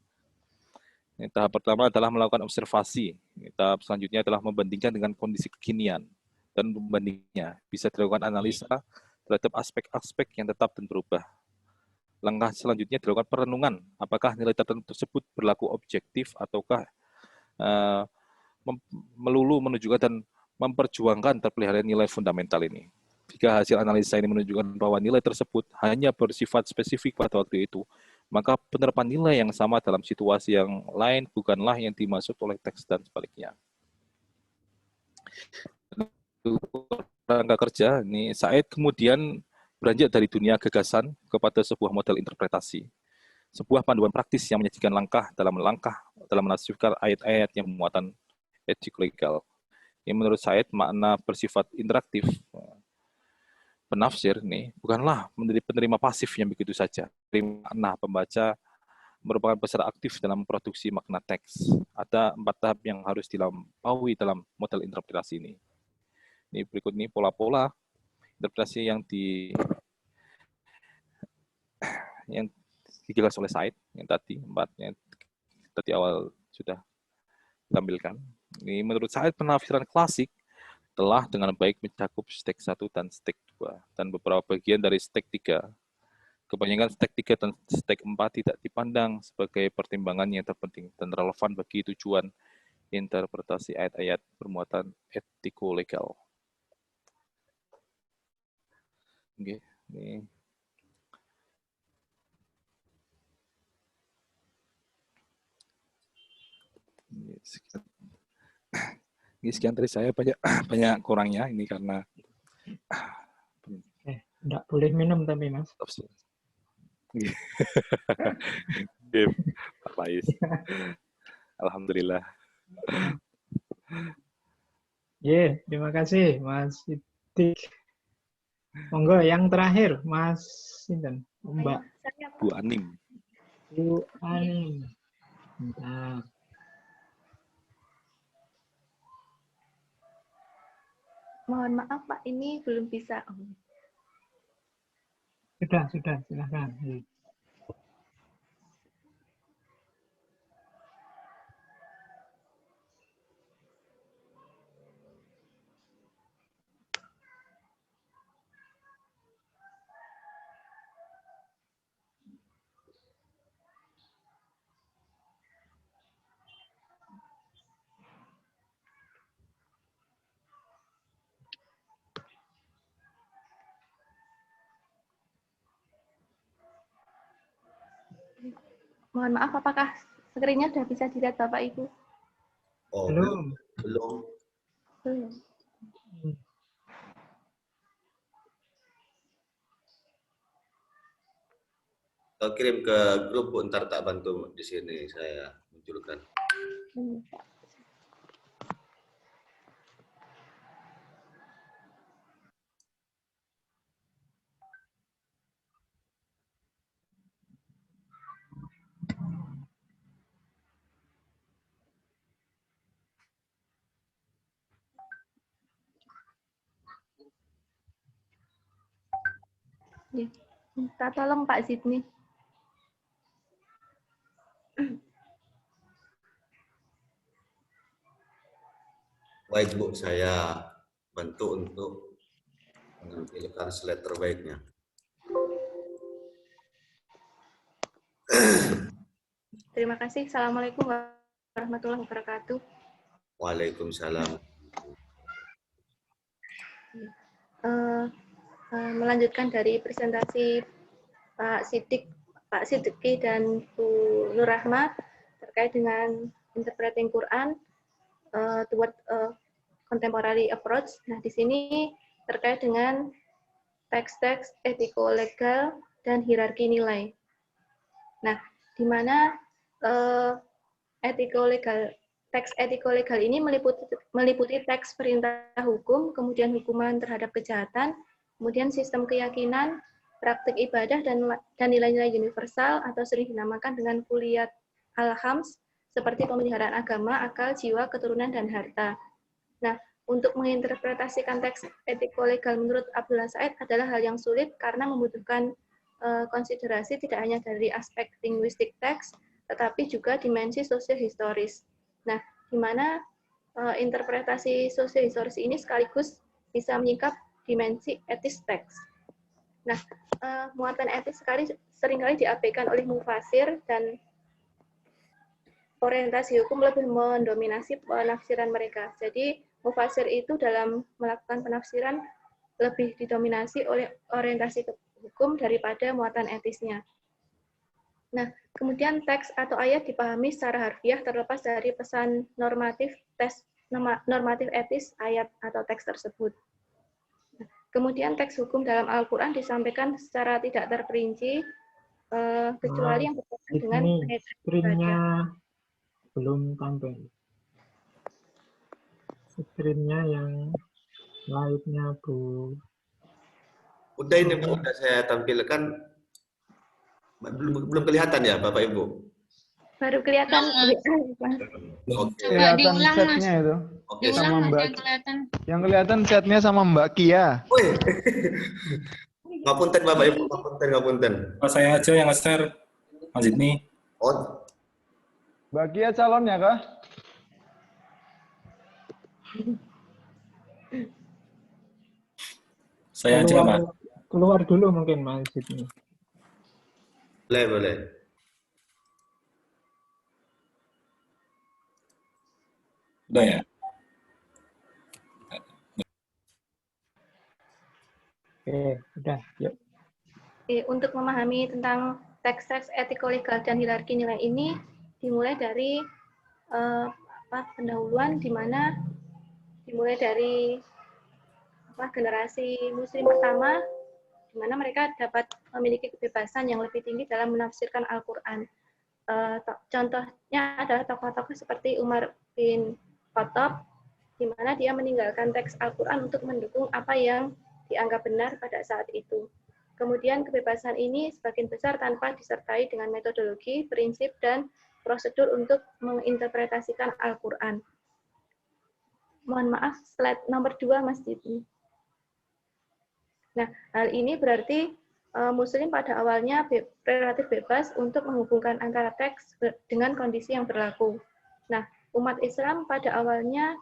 Tahap pertama adalah melakukan observasi. Tahap selanjutnya adalah membandingkan dengan kondisi kekinian. Dan membandingnya bisa dilakukan analisa terhadap aspek-aspek yang tetap dan berubah. Langkah selanjutnya dilakukan perenungan. Apakah nilai tertentu tersebut berlaku objektif ataukah melulu menunjukkan dan memperjuangkan terpelihara nilai fundamental ini. Jika hasil analisa ini menunjukkan bahwa nilai tersebut hanya bersifat spesifik pada waktu itu, maka penerapan nilai yang sama dalam situasi yang lain bukanlah yang dimaksud oleh teks dan sebaliknya. Rangka kerja, ini Said kemudian beranjak dari dunia gagasan kepada sebuah model interpretasi. Sebuah panduan praktis yang menyajikan langkah dalam menafsirkan ayat-ayat yang bermuatan etik legal. Yang menurut Said makna bersifat interaktif. Penafsir nih bukanlah menjadi penerima pasif yang begitu saja. Makna pembaca merupakan peserta aktif dalam memproduksi makna teks. Ada 4 tahap yang harus dilampaui dalam model interpretasi ini. Ini berikut ini pola-pola interpretasi yang dijelaskan oleh Said yang tadi 4-nya tadi awal sudah ditampilkan. Ini menurut Said penafsiran klasik telah dengan baik mencakup stek 1 dan stek 2 dan beberapa bagian dari stek 3. Kebanyakan stek 3 dan stek 4 tidak dipandang sebagai pertimbangan yang terpenting dan relevan bagi tujuan interpretasi ayat-ayat bermuatan etiko-legal. Oke, ini sekian dari saya, banyak kurangnya ini karena enggak boleh minum tapi Mas. Pak Faiz. Alhamdulillah. Terima kasih Mas Sidik. Monggo yang terakhir Mas Sinten, Mbak Bu Anim. Bu Anim. Bentar. Mohon maaf Pak, ini belum bisa. Sudah, silakan. Mohon maaf, apakah screen-nya sudah bisa dilihat Bapak Ibu? Oh, Belum. belum. Belum. Kau kirim ke grup, Bu, ntar tak bantu di sini saya munculkan. Ya. Minta tolong Pak Zidni. Baik, Bu, saya bantu untuk menampilkan slide terbaiknya. Terima kasih. Assalamualaikum warahmatullahi wabarakatuh. Waalaikumsalam. Melanjutkan dari presentasi Pak Siddiqi dan Bu Nur Rahma terkait dengan interpreting Quran toward contemporary approach. Nah, di sini terkait dengan teks-teks etiko-legal dan hierarki nilai. Nah, di mana teks etiko-legal ini meliputi teks perintah hukum, kemudian hukuman terhadap kejahatan, kemudian sistem keyakinan, praktik ibadah, dan nilai-nilai universal atau sering dinamakan dengan kulliyat al-khams, seperti pemeliharaan agama, akal, jiwa, keturunan, dan harta. Nah, untuk menginterpretasikan teks etiko-legal menurut Abdullah Said adalah hal yang sulit karena membutuhkan konsiderasi tidak hanya dari aspek linguistik teks, tetapi juga dimensi sosio-historis. Nah, di mana interpretasi sosio-historis ini sekaligus bisa menyingkap dimensi etis teks. Nah, muatan etis seringkali diabaikan oleh mufasir dan orientasi hukum lebih mendominasi penafsiran mereka. Jadi, mufasir itu dalam melakukan penafsiran lebih didominasi oleh orientasi hukum daripada muatan etisnya. Nah, kemudian teks atau ayat dipahami secara harfiah terlepas dari pesan normatif etis ayat atau teks tersebut. Kemudian teks hukum dalam Al-Quran disampaikan secara tidak terperinci, kecuali yang berkaitan dengan screen-nya belum tampil. Screen-nya yang slide-nya, Bu. Udah ini, Pak, udah saya tampilkan. Belum kelihatan ya, Bapak Ibu? Baru kelihatan. Coba diulang, setnya itu. Oke, sama Mbak. Yang kelihatan setnya sama Mbak Kia. Ngapunten Bapak Ibu, ngapunten. Oh, saya aja yang nge-share, Mas Zidni. Oh, Mbak Kia calonnya kah? Saya aja, Mas. Keluar dulu mungkin Mas Zidni. Boleh. Udah ya? Oke, udah, yuk. Untuk memahami tentang teks-teks etiko-legal dan hierarki nilai ini dimulai dari pendahuluan, di mana dimulai dari generasi Muslim pertama, di mana mereka dapat memiliki kebebasan yang lebih tinggi dalam menafsirkan Al-Quran. Contohnya adalah tokoh-tokoh seperti Umar bin Khattab, di mana dia meninggalkan teks Al-Quran untuk mendukung apa yang dianggap benar pada saat itu. Kemudian kebebasan ini sebagian besar tanpa disertai dengan metodologi, prinsip, dan prosedur untuk menginterpretasikan Al-Quran. mohon maaf, slide nomor 2, Mas Didi. Nah, hal ini berarti Muslim pada awalnya relatif bebas untuk menghubungkan antara teks dengan kondisi yang berlaku. Nah, umat Islam pada awalnya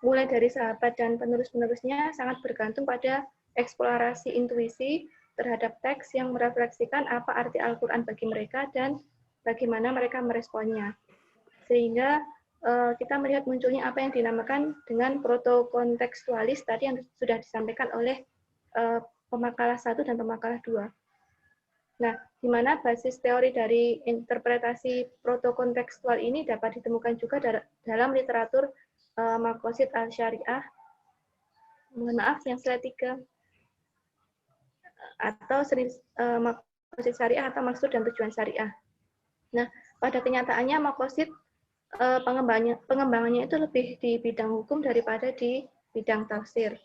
mulai dari sahabat dan penerus-penerusnya sangat bergantung pada eksplorasi intuisi terhadap teks yang merefleksikan apa arti Al-Quran bagi mereka dan bagaimana mereka meresponnya. Sehingga kita melihat munculnya apa yang dinamakan dengan protokontekstualis tadi yang sudah disampaikan oleh pemakalah 1 dan pemakalah 2. Nah, di mana basis teori dari interpretasi protokontekstual ini dapat ditemukan juga dalam literatur Maqasid al-Syariah. Mohon maaf, yang slide 3. Atau Maqasid Syariah atau maksud dan tujuan syariah. Nah, pada kenyataannya Maqasid pengembangannya itu lebih di bidang hukum daripada di bidang tafsir.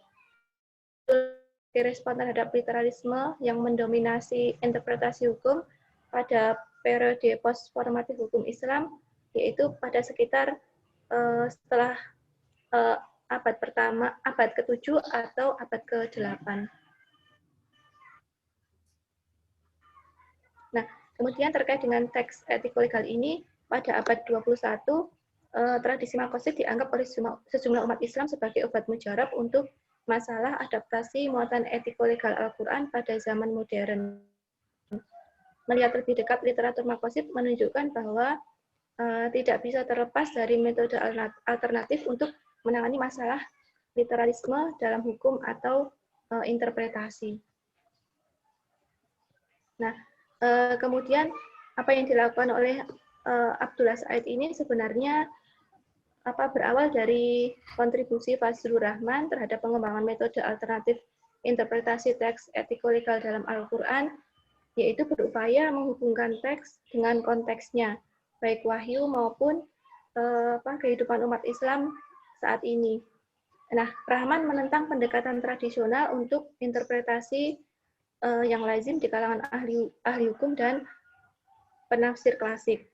Respon terhadap literalisme yang mendominasi interpretasi hukum pada periode postformatif hukum Islam, yaitu pada sekitar setelah abad pertama, abad ke-7 atau abad ke-8. Nah, kemudian terkait dengan teks etiko-legal ini, pada abad 21, tradisi Maqasid dianggap oleh sejumlah umat Islam sebagai obat mujarab untuk masalah adaptasi muatan etiko-legal Al-Quran pada zaman modern. Melihat lebih dekat, literatur Maqasid menunjukkan bahwa tidak bisa terlepas dari metode alternatif untuk menangani masalah literalisme dalam hukum atau interpretasi. Nah, kemudian apa yang dilakukan oleh Abdullah Said ini sebenarnya berawal dari kontribusi Fazlur Rahman terhadap pengembangan metode alternatif interpretasi teks etiko-legal dalam Al-Quran, yaitu berupaya menghubungkan teks dengan konteksnya, baik wahyu maupun kehidupan umat Islam saat ini. Nah, Rahman menentang pendekatan tradisional untuk interpretasi yang lazim di kalangan ahli hukum dan penafsir klasik,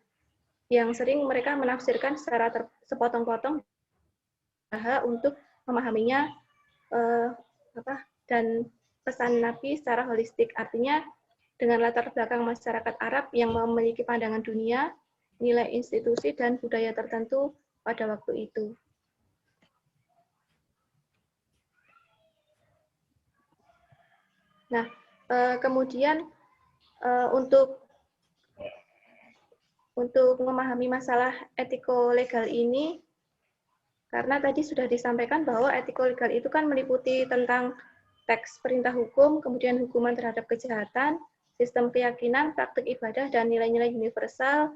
yang sering mereka menafsirkan secara sepotong-potong untuk memahaminya dan pesan Nabi secara holistik. Artinya dengan latar belakang masyarakat Arab yang memiliki pandangan dunia, nilai institusi dan budaya tertentu pada waktu itu. Nah, kemudian untuk memahami masalah etiko-legal ini, karena tadi sudah disampaikan bahwa etiko-legal itu kan meliputi tentang teks perintah hukum, kemudian hukuman terhadap kejahatan, sistem keyakinan, praktik ibadah, dan nilai-nilai universal,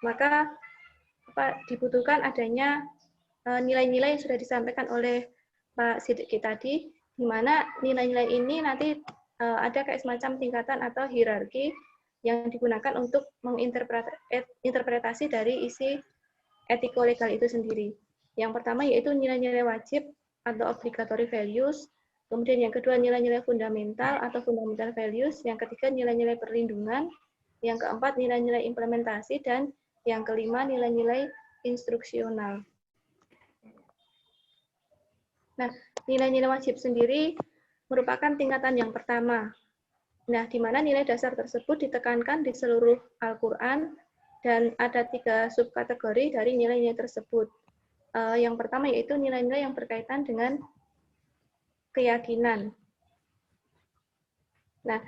maka dibutuhkan adanya nilai-nilai yang sudah disampaikan oleh Pak Siddiqi tadi, di mana nilai-nilai ini nanti ada kayak semacam tingkatan atau hierarki yang digunakan untuk menginterpretasi dari isi etiko-legal itu sendiri. Yang pertama yaitu nilai-nilai wajib atau obligatory values, kemudian yang kedua nilai-nilai fundamental atau fundamental values, yang ketiga nilai-nilai perlindungan, yang keempat nilai-nilai implementasi, dan yang kelima nilai-nilai instruksional. Nah, nilai-nilai wajib sendiri merupakan tingkatan yang pertama. Nah, di mana nilai dasar tersebut ditekankan di seluruh Al-Quran, dan ada 3 subkategori dari nilai-nilai tersebut. Yang pertama yaitu nilai-nilai yang berkaitan dengan keyakinan. Nah,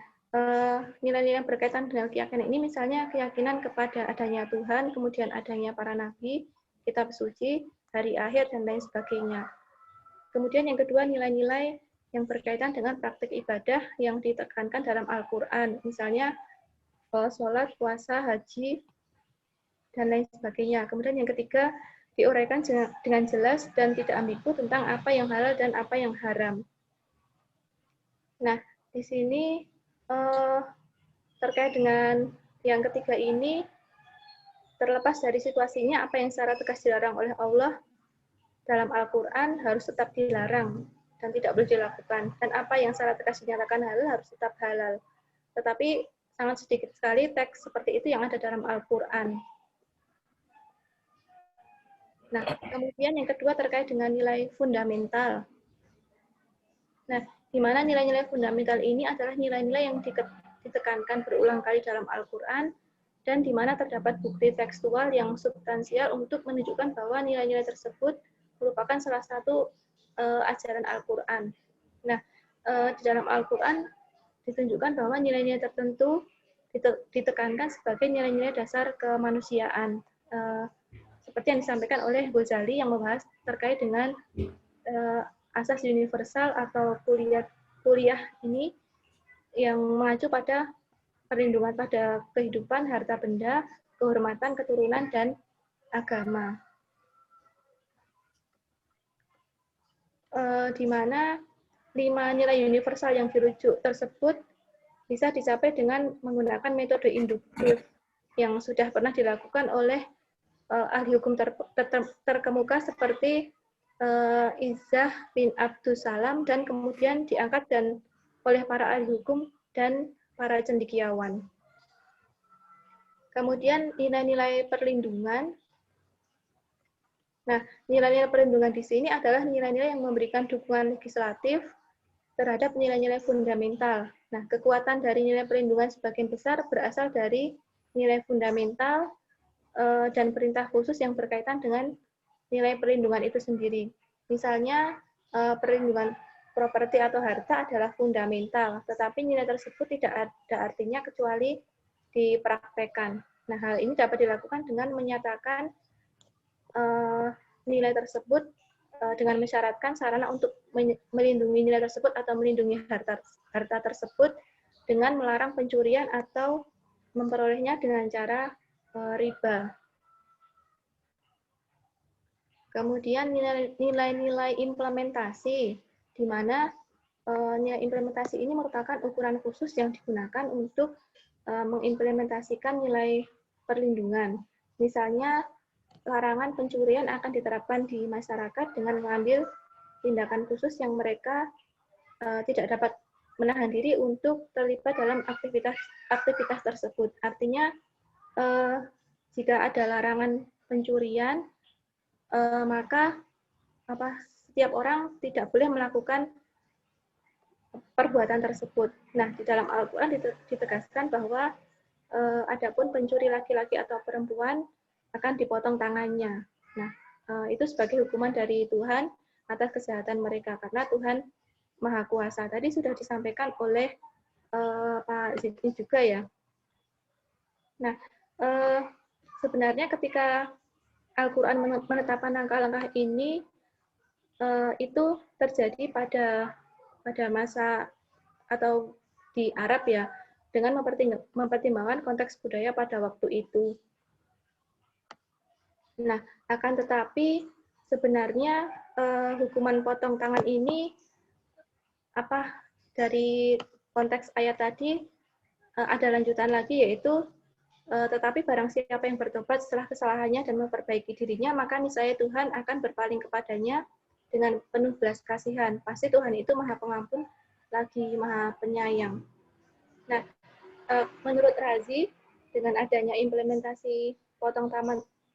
nilai-nilai yang berkaitan dengan keyakinan ini misalnya keyakinan kepada adanya Tuhan, kemudian adanya para nabi, kitab suci, hari akhir, dan lain sebagainya. Kemudian yang kedua nilai-nilai yang berkaitan dengan praktik ibadah yang ditekankan dalam Al-Quran, misalnya sholat, puasa, haji, dan lain sebagainya. Kemudian yang ketiga, diuraikan dengan jelas dan tidak ambigu tentang apa yang halal dan apa yang haram. Nah, di sini terkait dengan yang ketiga ini, terlepas dari situasinya, apa yang secara tegas dilarang oleh Allah dalam Al-Quran harus tetap dilarang dan tidak boleh dilakukan. Dan apa yang secara tegas dinyatakan halal harus tetap halal. Tetapi sangat sedikit sekali teks seperti itu yang ada dalam Al-Quran. Nah, kemudian yang kedua terkait dengan nilai fundamental. Nah, di mana nilai-nilai fundamental ini adalah nilai-nilai yang ditekankan berulang kali dalam Al-Quran, dan di mana terdapat bukti tekstual yang substansial untuk menunjukkan bahwa nilai-nilai tersebut merupakan salah satu ajaran Al-Quran. Nah, di dalam Al-Quran ditunjukkan bahwa nilai-nilai tertentu ditekankan sebagai nilai-nilai dasar kemanusiaan. Seperti yang disampaikan oleh Ghazali yang membahas terkait dengan asas universal atau kuliah ini yang mengacu pada perlindungan pada kehidupan, harta benda, kehormatan, keturunan, dan agama. Di mana 5 nilai universal yang dirujuk tersebut bisa dicapai dengan menggunakan metode induktif yang sudah pernah dilakukan oleh ahli hukum terkemuka seperti Izzah bin Abdus Salam, dan kemudian diangkat oleh para ahli hukum dan para cendekiawan. Kemudian nilai-nilai perlindungan. Nah, nilai-nilai perlindungan di sini adalah nilai-nilai yang memberikan dukungan legislatif terhadap nilai-nilai fundamental. Nah, kekuatan dari nilai perlindungan sebagian besar berasal dari nilai fundamental dan perintah khusus yang berkaitan dengan nilai perlindungan itu sendiri. Misalnya, perlindungan properti atau harta adalah fundamental, tetapi nilai tersebut tidak ada artinya kecuali dipraktekkan. Nah, hal ini dapat dilakukan dengan menyatakan nilai tersebut dengan mensyaratkan sarana untuk melindungi nilai tersebut atau melindungi harta tersebut dengan melarang pencurian atau memperolehnya dengan cara riba. Kemudian nilai-nilai implementasi, di mana nilai implementasi ini merupakan ukuran khusus yang digunakan untuk mengimplementasikan nilai perlindungan. Misalnya, larangan pencurian akan diterapkan di masyarakat dengan mengambil tindakan khusus yang mereka tidak dapat menahan diri untuk terlibat dalam aktivitas tersebut. Artinya, jika ada larangan pencurian, maka setiap orang tidak boleh melakukan perbuatan tersebut. Nah, di dalam Al-Quran ditegaskan bahwa adapun pencuri laki-laki atau perempuan akan dipotong tangannya. Nah, itu sebagai hukuman dari Tuhan atas kejahatan mereka, karena Tuhan Maha Kuasa. Tadi sudah disampaikan oleh Pak Zidni juga ya. Nah, sebenarnya ketika Al-Quran menetapkan langkah-langkah ini, itu terjadi pada masa atau di Arab ya, dengan mempertimbangkan konteks budaya pada waktu itu. Nah, akan tetapi sebenarnya hukuman potong tangan ini dari konteks ayat tadi ada lanjutan lagi, yaitu tetapi barang siapa yang bertobat setelah kesalahannya dan memperbaiki dirinya, maka niscaya Tuhan akan berpaling kepadanya dengan penuh belas kasihan. Pasti Tuhan itu Maha Pengampun lagi Maha Penyayang. Nah, menurut Razi, dengan adanya implementasi potong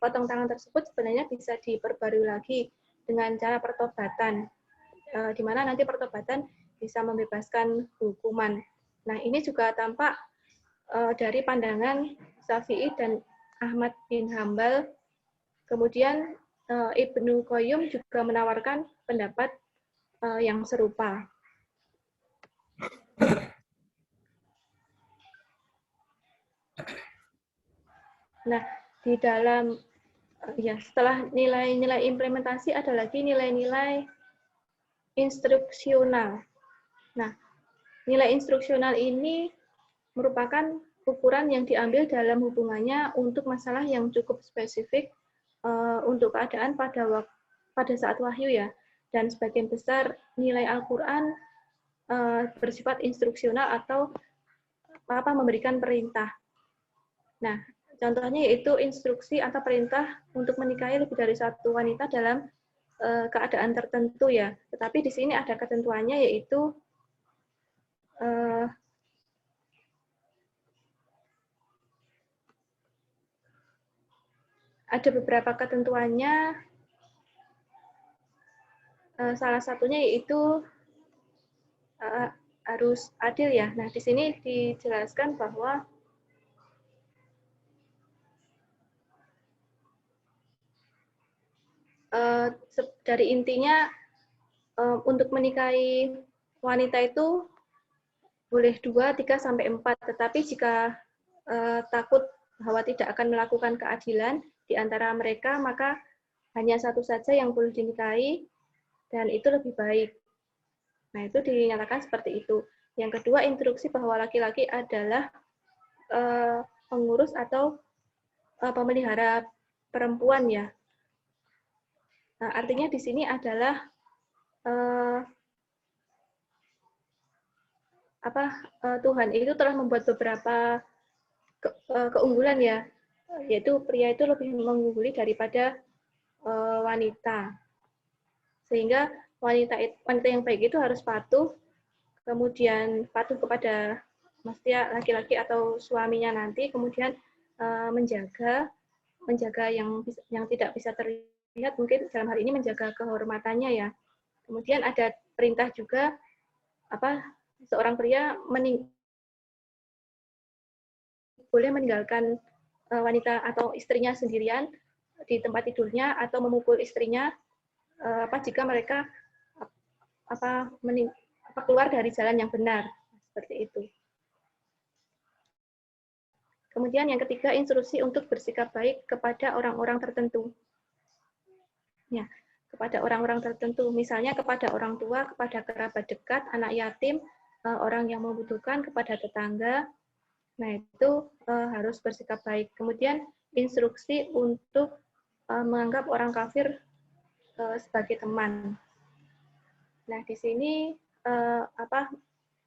tangan tersebut sebenarnya bisa diperbarui lagi dengan cara pertobatan, di mana nanti pertobatan bisa membebaskan hukuman. Nah, ini juga tampak dari pandangan Syafi'i dan Ahmad bin Hambal. Kemudian Ibnu Qayyim juga menawarkan pendapat yang serupa. Nah, di dalam setelah nilai-nilai implementasi ada lagi nilai-nilai instruksional. Nah, nilai instruksional ini merupakan ukuran yang diambil dalam hubungannya untuk masalah yang cukup spesifik untuk keadaan pada saat wahyu ya. Dan sebagian besar nilai Al-Quran bersifat instruksional atau memberikan perintah. Nah, contohnya yaitu instruksi atau perintah untuk menikahi lebih dari satu wanita dalam keadaan tertentu ya. Tetapi di sini ada ketentuannya, yaitu ada beberapa ketentuannya salah satunya yaitu harus adil ya. Nah, di sini dijelaskan bahwa dari intinya untuk menikahi wanita itu boleh 2, 3, sampai 4. Tetapi jika takut bahwa tidak akan melakukan keadilan di antara mereka, maka hanya satu saja yang boleh dinikahi, dan itu lebih baik. Nah, itu dinyatakan seperti itu. Yang kedua, instruksi bahwa laki-laki adalah pengurus atau pemelihara perempuan ya. Nah, artinya di sini adalah Tuhan itu telah membuat beberapa keunggulan ya, yaitu pria itu lebih mengungguli daripada wanita. Sehingga wanita yang baik itu harus patuh, kemudian patuh kepada maksudnya laki-laki atau suaminya nanti, kemudian menjaga yang tidak bisa terlihat, mungkin dalam hal ini menjaga kehormatannya ya. Kemudian ada perintah juga seorang pria boleh meninggalkan wanita atau istrinya sendirian di tempat tidurnya atau memukul istrinya jika mereka keluar dari jalan yang benar, seperti itu. Kemudian yang ketiga, instruksi untuk bersikap baik kepada orang-orang tertentu. Ya, kepada orang-orang tertentu, misalnya kepada orang tua, kepada kerabat dekat, anak yatim, orang yang membutuhkan, kepada tetangga. Nah, itu harus bersikap baik. Kemudian instruksi untuk menganggap orang kafir sebagai teman. Nah, di sini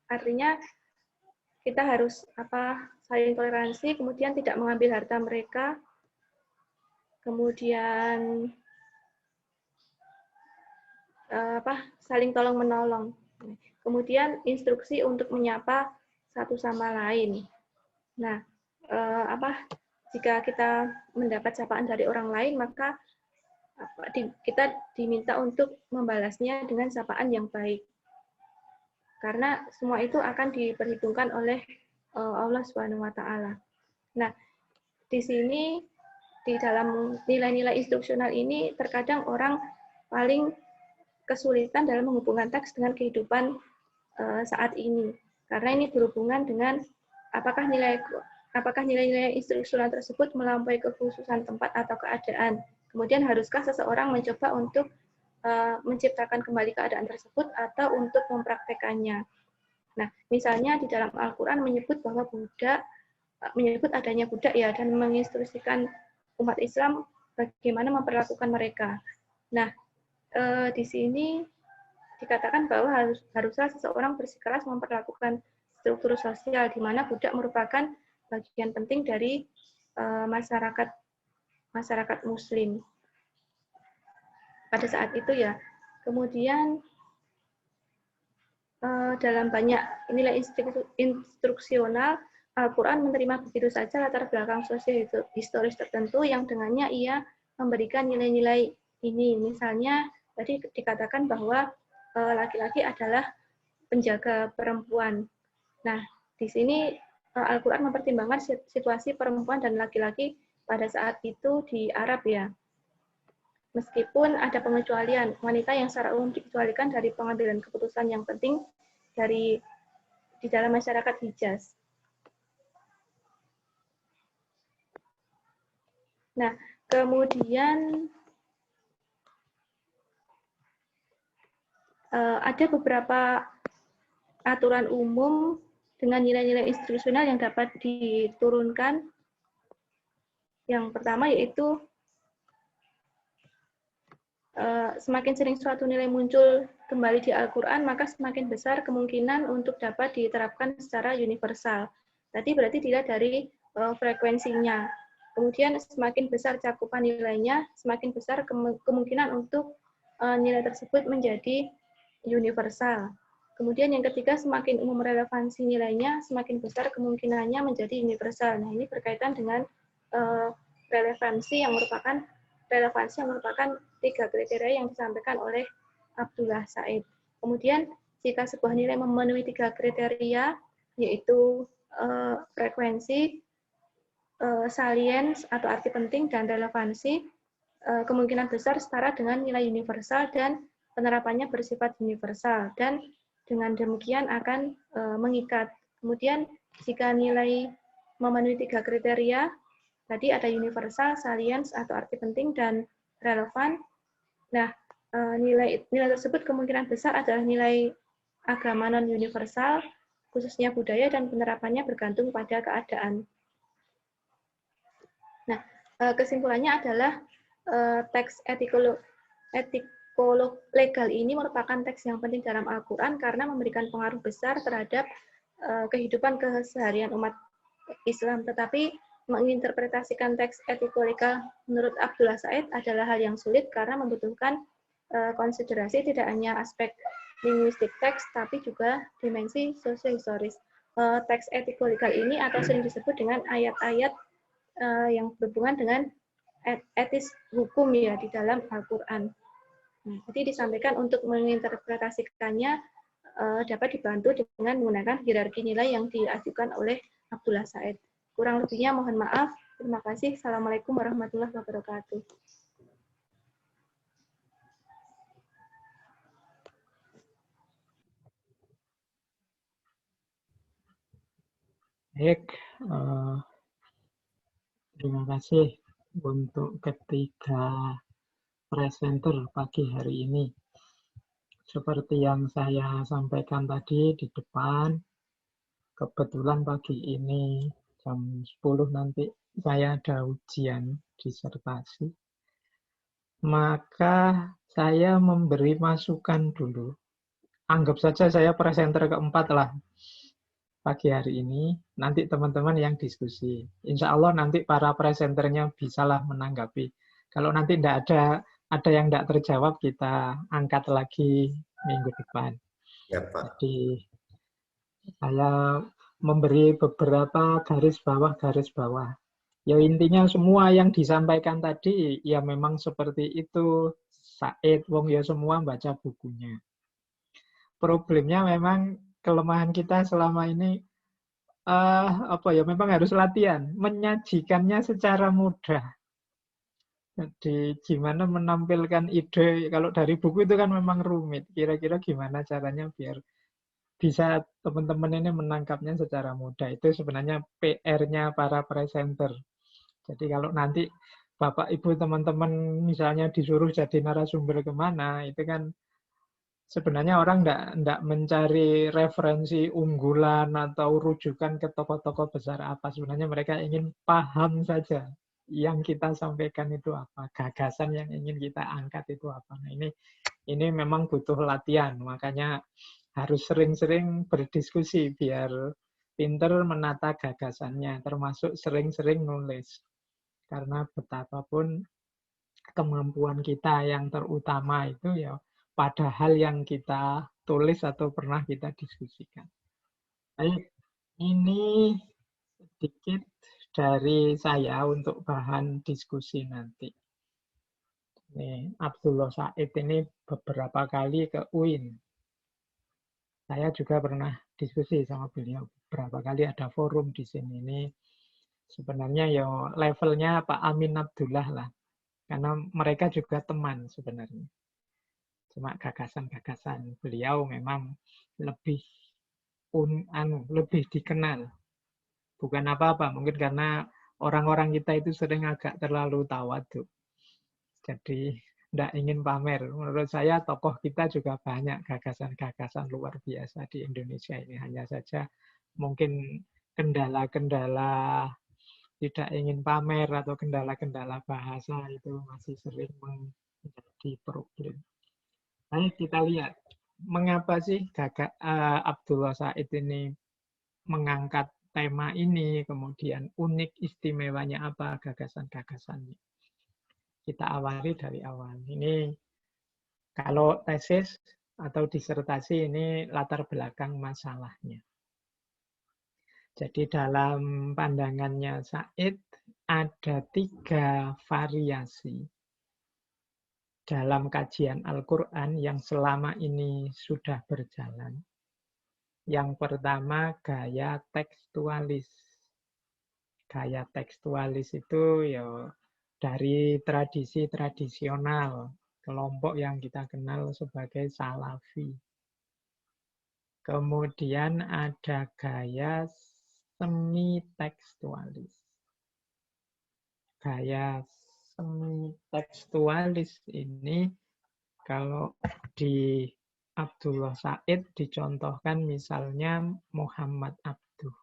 artinya kita harus saling toleransi, kemudian tidak mengambil harta mereka, kemudian saling tolong menolong. Kemudian instruksi untuk menyapa satu sama lain. Nah, jika kita mendapat sapaan dari orang lain, maka kita diminta untuk membalasnya dengan sapaan yang baik. Karena semua itu akan diperhitungkan oleh Allah Subhanahu wa taala. Nah, di sini di dalam nilai-nilai instruksional ini terkadang orang paling kesulitan dalam menghubungkan teks dengan kehidupan saat ini. Karena ini berhubungan dengan apakah nilai-nilai instruksional tersebut melampaui kekhususan tempat atau keadaan. Kemudian haruskah seseorang mencoba untuk menciptakan kembali keadaan tersebut atau untuk mempraktekannya. Nah, misalnya di dalam Al-Quran menyebut bahwa menyebut adanya budak ya, dan menginstruksikan umat Islam bagaimana memperlakukan mereka. Nah, di sini dikatakan bahwa haruslah seseorang bersikeras memperlakukan struktur sosial di mana budak merupakan bagian penting dari masyarakat Muslim pada saat itu ya. Kemudian dalam banyak nilai instruksional, Al-Quran menerima begitu saja latar belakang sosial historis tertentu yang dengannya ia memberikan nilai-nilai ini. Misalnya tadi dikatakan bahwa laki-laki adalah penjaga perempuan. Nah, di sini Al-Quran mempertimbangkan situasi perempuan dan laki-laki pada saat itu di Arab ya. Meskipun ada pengecualian, wanita yang secara umum dikecualikan dari pengambilan keputusan yang penting di dalam masyarakat Hijaz. Nah, kemudian ada beberapa aturan umum dengan nilai-nilai instruksional yang dapat diturunkan. Yang pertama yaitu semakin sering suatu nilai muncul kembali di Al-Quran, maka semakin besar kemungkinan untuk dapat diterapkan secara universal. Tadi berarti dilihat dari frekuensinya. Kemudian semakin besar cakupan nilainya, semakin besar kemungkinan untuk nilai tersebut menjadi universal. Kemudian yang ketiga, semakin umum relevansi nilainya, semakin besar kemungkinannya menjadi universal. Nah, ini berkaitan dengan relevansi yang merupakan 3 kriteria yang disampaikan oleh Abdullah Said. Kemudian jika sebuah nilai memenuhi 3 kriteria, yaitu frekuensi, salience atau arti penting, dan relevansi, kemungkinan besar setara dengan nilai universal dan penerapannya bersifat universal, dan dengan demikian akan mengikat. Kemudian jika nilai memenuhi 3 kriteria, tadi ada universal, salience atau arti penting, dan relevan. Nah, nilai tersebut kemungkinan besar adalah nilai agama non-universal, khususnya budaya, dan penerapannya bergantung pada keadaan. Nah, kesimpulannya adalah teks legal ini merupakan teks yang penting dalam Al-Quran karena memberikan pengaruh besar terhadap kehidupan keseharian umat Islam. Tetapi menginterpretasikan teks etiko-legal menurut Abdullah Said adalah hal yang sulit karena membutuhkan konsiderasi tidak hanya aspek linguistik teks, tapi juga dimensi sosio-historis. Teks etiko-legal ini atau sering disebut dengan ayat-ayat yang berhubungan dengan etis hukum ya di dalam Al-Quran. Nah, jadi disampaikan untuk menginterpretasikannya dapat dibantu dengan menggunakan hierarki nilai yang diajukan oleh Abdullah Said. Kurang lebihnya mohon maaf. Terima kasih. Assalamualaikum warahmatullahi wabarakatuh. Baik, terima kasih untuk ketiga presenter pagi hari ini. Seperti yang saya sampaikan tadi di depan, kebetulan pagi ini jam 10 nanti saya ada ujian disertasi. Maka saya memberi masukan dulu. Anggap saja saya presenter keempat lah pagi hari ini. Nanti teman-teman yang diskusi. Insya Allah nanti para presenternya bisalah menanggapi. Kalau nanti tidak ada yang tidak terjawab, kita angkat lagi minggu depan. Ya, Pak. Jadi saya memberi beberapa garis bawah. Ya intinya semua yang disampaikan tadi ya memang seperti itu. Said, wong ya semua baca bukunya. Problemnya memang kelemahan kita selama ini memang harus latihan, menyajikannya secara mudah. Jadi gimana menampilkan ide, kalau dari buku itu kan memang rumit. Kira-kira gimana caranya biar bisa teman-teman ini menangkapnya secara mudah. Itu sebenarnya PR-nya para presenter. Jadi kalau nanti Bapak, Ibu, teman-teman misalnya disuruh jadi narasumber kemana, itu kan sebenarnya orang enggak mencari referensi unggulan atau rujukan ke tokoh-tokoh besar apa. Sebenarnya mereka ingin paham saja yang kita sampaikan itu apa, gagasan yang ingin kita angkat itu apa. Nah, ini memang butuh latihan, makanya harus sering-sering berdiskusi biar pinter menata gagasannya, termasuk sering-sering nulis. Karena betapapun kemampuan kita yang terutama itu ya pada hal yang kita tulis atau pernah kita diskusikan. Baik, ini sedikit dari saya untuk bahan diskusi nanti. Nih, Abdullah Said ini beberapa kali ke UIN. Saya juga pernah diskusi sama beliau. Beberapa kali ada forum di sini. Ini sebenarnya ya levelnya Pak Amin Abdullah lah. Karena mereka juga teman sebenarnya. Cuma gagasan-gagasan beliau memang lebih dikenal. Bukan apa-apa, mungkin karena orang-orang kita itu sering agak terlalu tawadhu. Jadi tidak ingin pamer. Menurut saya tokoh kita juga banyak gagasan-gagasan luar biasa di Indonesia ini. Hanya saja mungkin kendala-kendala tidak ingin pamer atau kendala-kendala bahasa itu masih sering menjadi problem. Baik, kita lihat mengapa sih Abdullah Said ini mengangkat tema ini, kemudian unik istimewanya apa gagasan-gagasannya. Kita awali dari awal. Ini kalau tesis atau disertasi ini latar belakang masalahnya. Jadi dalam pandangannya Said ada 3 variasi dalam kajian Al-Quran yang selama ini sudah berjalan. Yang pertama, gaya tekstualis. Gaya tekstualis itu ya dari tradisi tradisional, kelompok yang kita kenal sebagai Salafi. Kemudian ada gaya semi-tekstualis. Gaya semi-tekstualis ini kalau di Abdullah Said dicontohkan misalnya Muhammad Abduh.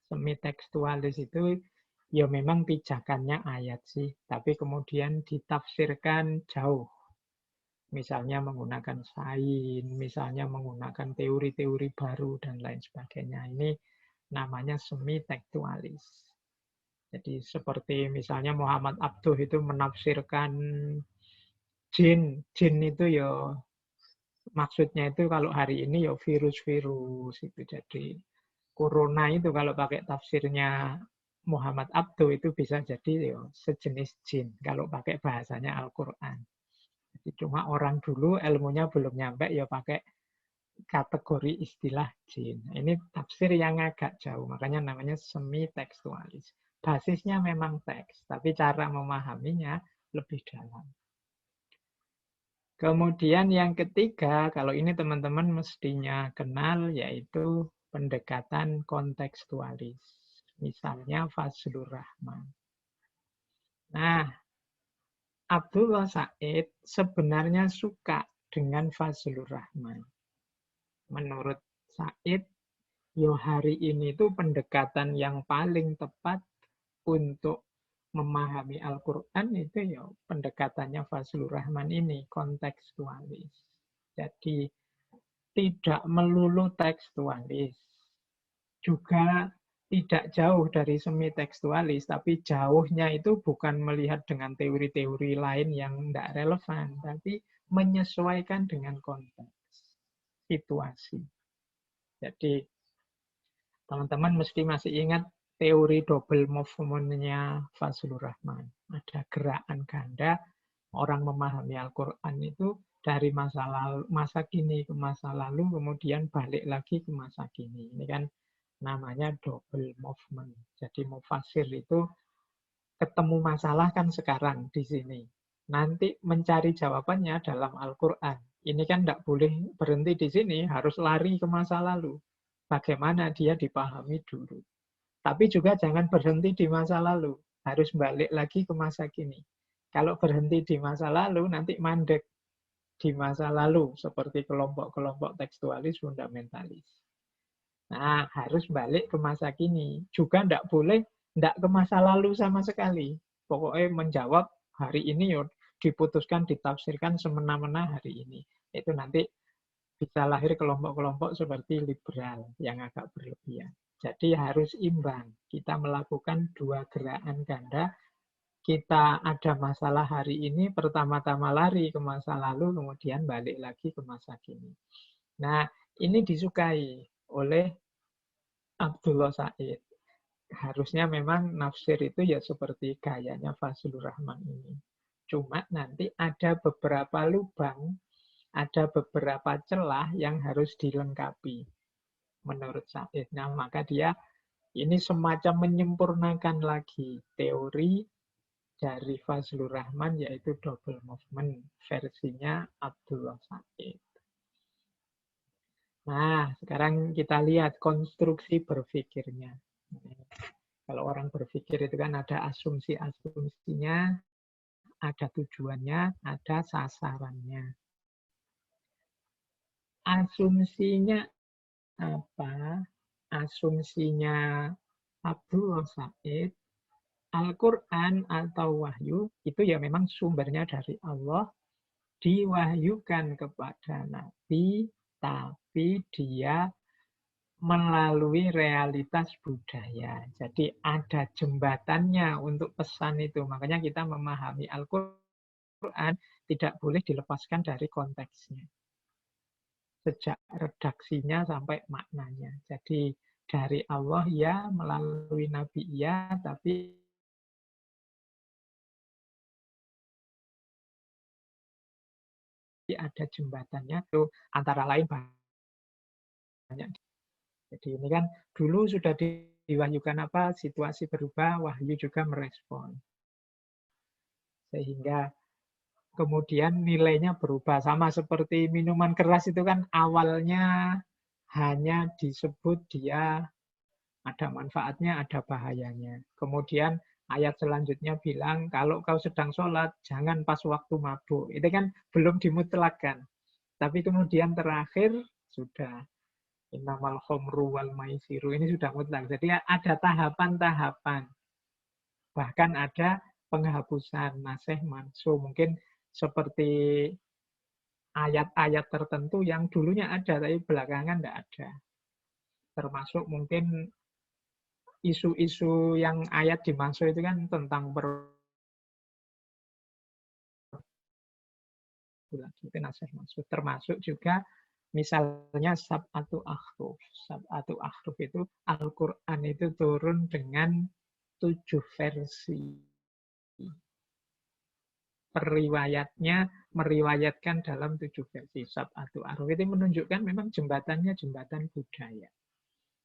Semi-tekstualis itu ya memang pijakannya ayat sih, tapi kemudian ditafsirkan jauh. Misalnya menggunakan sains, misalnya menggunakan teori-teori baru, dan lain sebagainya. Ini namanya semi-tekstualis. Jadi seperti misalnya Muhammad Abduh itu menafsirkan jin. Jin itu ya maksudnya itu kalau hari ini ya virus-virus itu. Jadi corona itu kalau pakai tafsirnya Muhammad Abduh itu bisa jadi ya sejenis jin kalau pakai bahasanya Al-Quran. Jadi cuma orang dulu ilmunya belum nyampe ya pakai kategori istilah jin. Ini tafsir yang agak jauh, makanya namanya semi-tekstualis. Basisnya memang teks, tapi cara memahaminya lebih dalam. Kemudian yang ketiga, kalau ini teman-teman mestinya kenal, yaitu pendekatan kontekstualis. Misalnya Fazlur Rahman. Nah, Abdullah Said sebenarnya suka dengan Fazlur Rahman. Menurut Said, ya hari ini itu pendekatan yang paling tepat untuk memahami Al-Quran itu ya pendekatannya Fazlur Rahman ini, kontekstualis. Jadi tidak melulu tekstualis. Juga tidak jauh dari semi-tekstualis, tapi jauhnya itu bukan melihat dengan teori-teori lain yang tidak relevan, tapi menyesuaikan dengan konteks, situasi. Jadi teman-teman mesti masih ingat teori double movement-nya Fazlur Rahman. Ada gerakan ganda, orang memahami Al-Quran itu dari masa kini ke masa lalu, kemudian balik lagi ke masa kini. Ini kan namanya double movement. Jadi mufasir itu ketemu masalah kan sekarang di sini. Nanti mencari jawabannya dalam Al-Quran. Ini kan tidak boleh berhenti di sini, harus lari ke masa lalu. Bagaimana dia dipahami dulu. Tapi juga jangan berhenti di masa lalu. Harus balik lagi ke masa kini. Kalau berhenti di masa lalu, nanti mandek di masa lalu. Seperti kelompok-kelompok tekstualis fundamentalis. Nah, harus balik ke masa kini. Juga tidak boleh tidak ke masa lalu sama sekali. Pokoknya menjawab hari ini ya diputuskan, ditafsirkan semena-mena hari ini. Itu nanti bisa lahir kelompok-kelompok seperti liberal yang agak berlebihan. Jadi harus imbang. Kita melakukan dua gerakan ganda. Kita ada masalah hari ini, pertama-tama lari ke masa lalu, kemudian balik lagi ke masa kini. Nah, ini disukai oleh Abdullah Said. Harusnya memang nafsir itu ya seperti gayanya Fazlur Rahman ini. Cuma nanti ada beberapa lubang, ada beberapa celah yang harus dilengkapi. Menurut Said. Nah, maka dia ini semacam menyempurnakan lagi teori dari Fazlur Rahman, yaitu double movement versinya Abdullah Said. Nah, sekarang kita lihat konstruksi berpikirnya. Kalau orang berpikir itu kan ada asumsi-asumsinya, ada tujuannya, ada sasarannya. Asumsinya apa? Asumsinya Abdullah Said, Al-Quran atau wahyu itu ya memang sumbernya dari Allah, diwahyukan kepada Nabi, tapi dia melalui realitas budaya. Jadi ada jembatannya untuk pesan itu. Makanya kita memahami Al-Quran tidak boleh dilepaskan dari konteksnya. Sejak redaksinya sampai maknanya. Jadi dari Allah ya, melalui Nabi ya, tapi berarti ada jembatannya, itu antara lain banyak. Jadi ini kan dulu sudah diwahyukan apa, situasi berubah, wahyu juga merespon. Sehingga kemudian nilainya berubah. Sama seperti minuman keras itu kan awalnya hanya disebut dia ada manfaatnya, ada bahayanya. Kemudian ayat selanjutnya bilang, kalau kau sedang sholat, jangan pas waktu mabuk. Itu kan belum dimutlakan. Tapi kemudian terakhir sudah innamal khomru wal maisiru. Ini sudah mutlak. Jadi ada tahapan-tahapan. Bahkan ada penghapusan nasih mansuh. Mungkin seperti ayat-ayat tertentu yang dulunya ada, tapi belakangan tidak ada. Termasuk mungkin isu-isu yang ayat dimaksud itu kan tentang itu nasih maksud. Termasuk juga misalnya sab'atu akhruf. Sab'atu akhruf itu Al-Quran itu turun dengan 7 versi. Periwayatnya meriwayatkan dalam 7 versi. Sab'atu akhruf itu menunjukkan memang jembatannya jembatan budaya.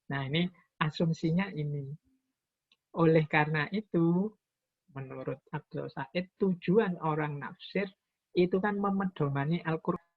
Nah ini asumsinya ini. Oleh karena itu, menurut Abdul Said, tujuan orang nafsir itu kan memedomani Al-Quran.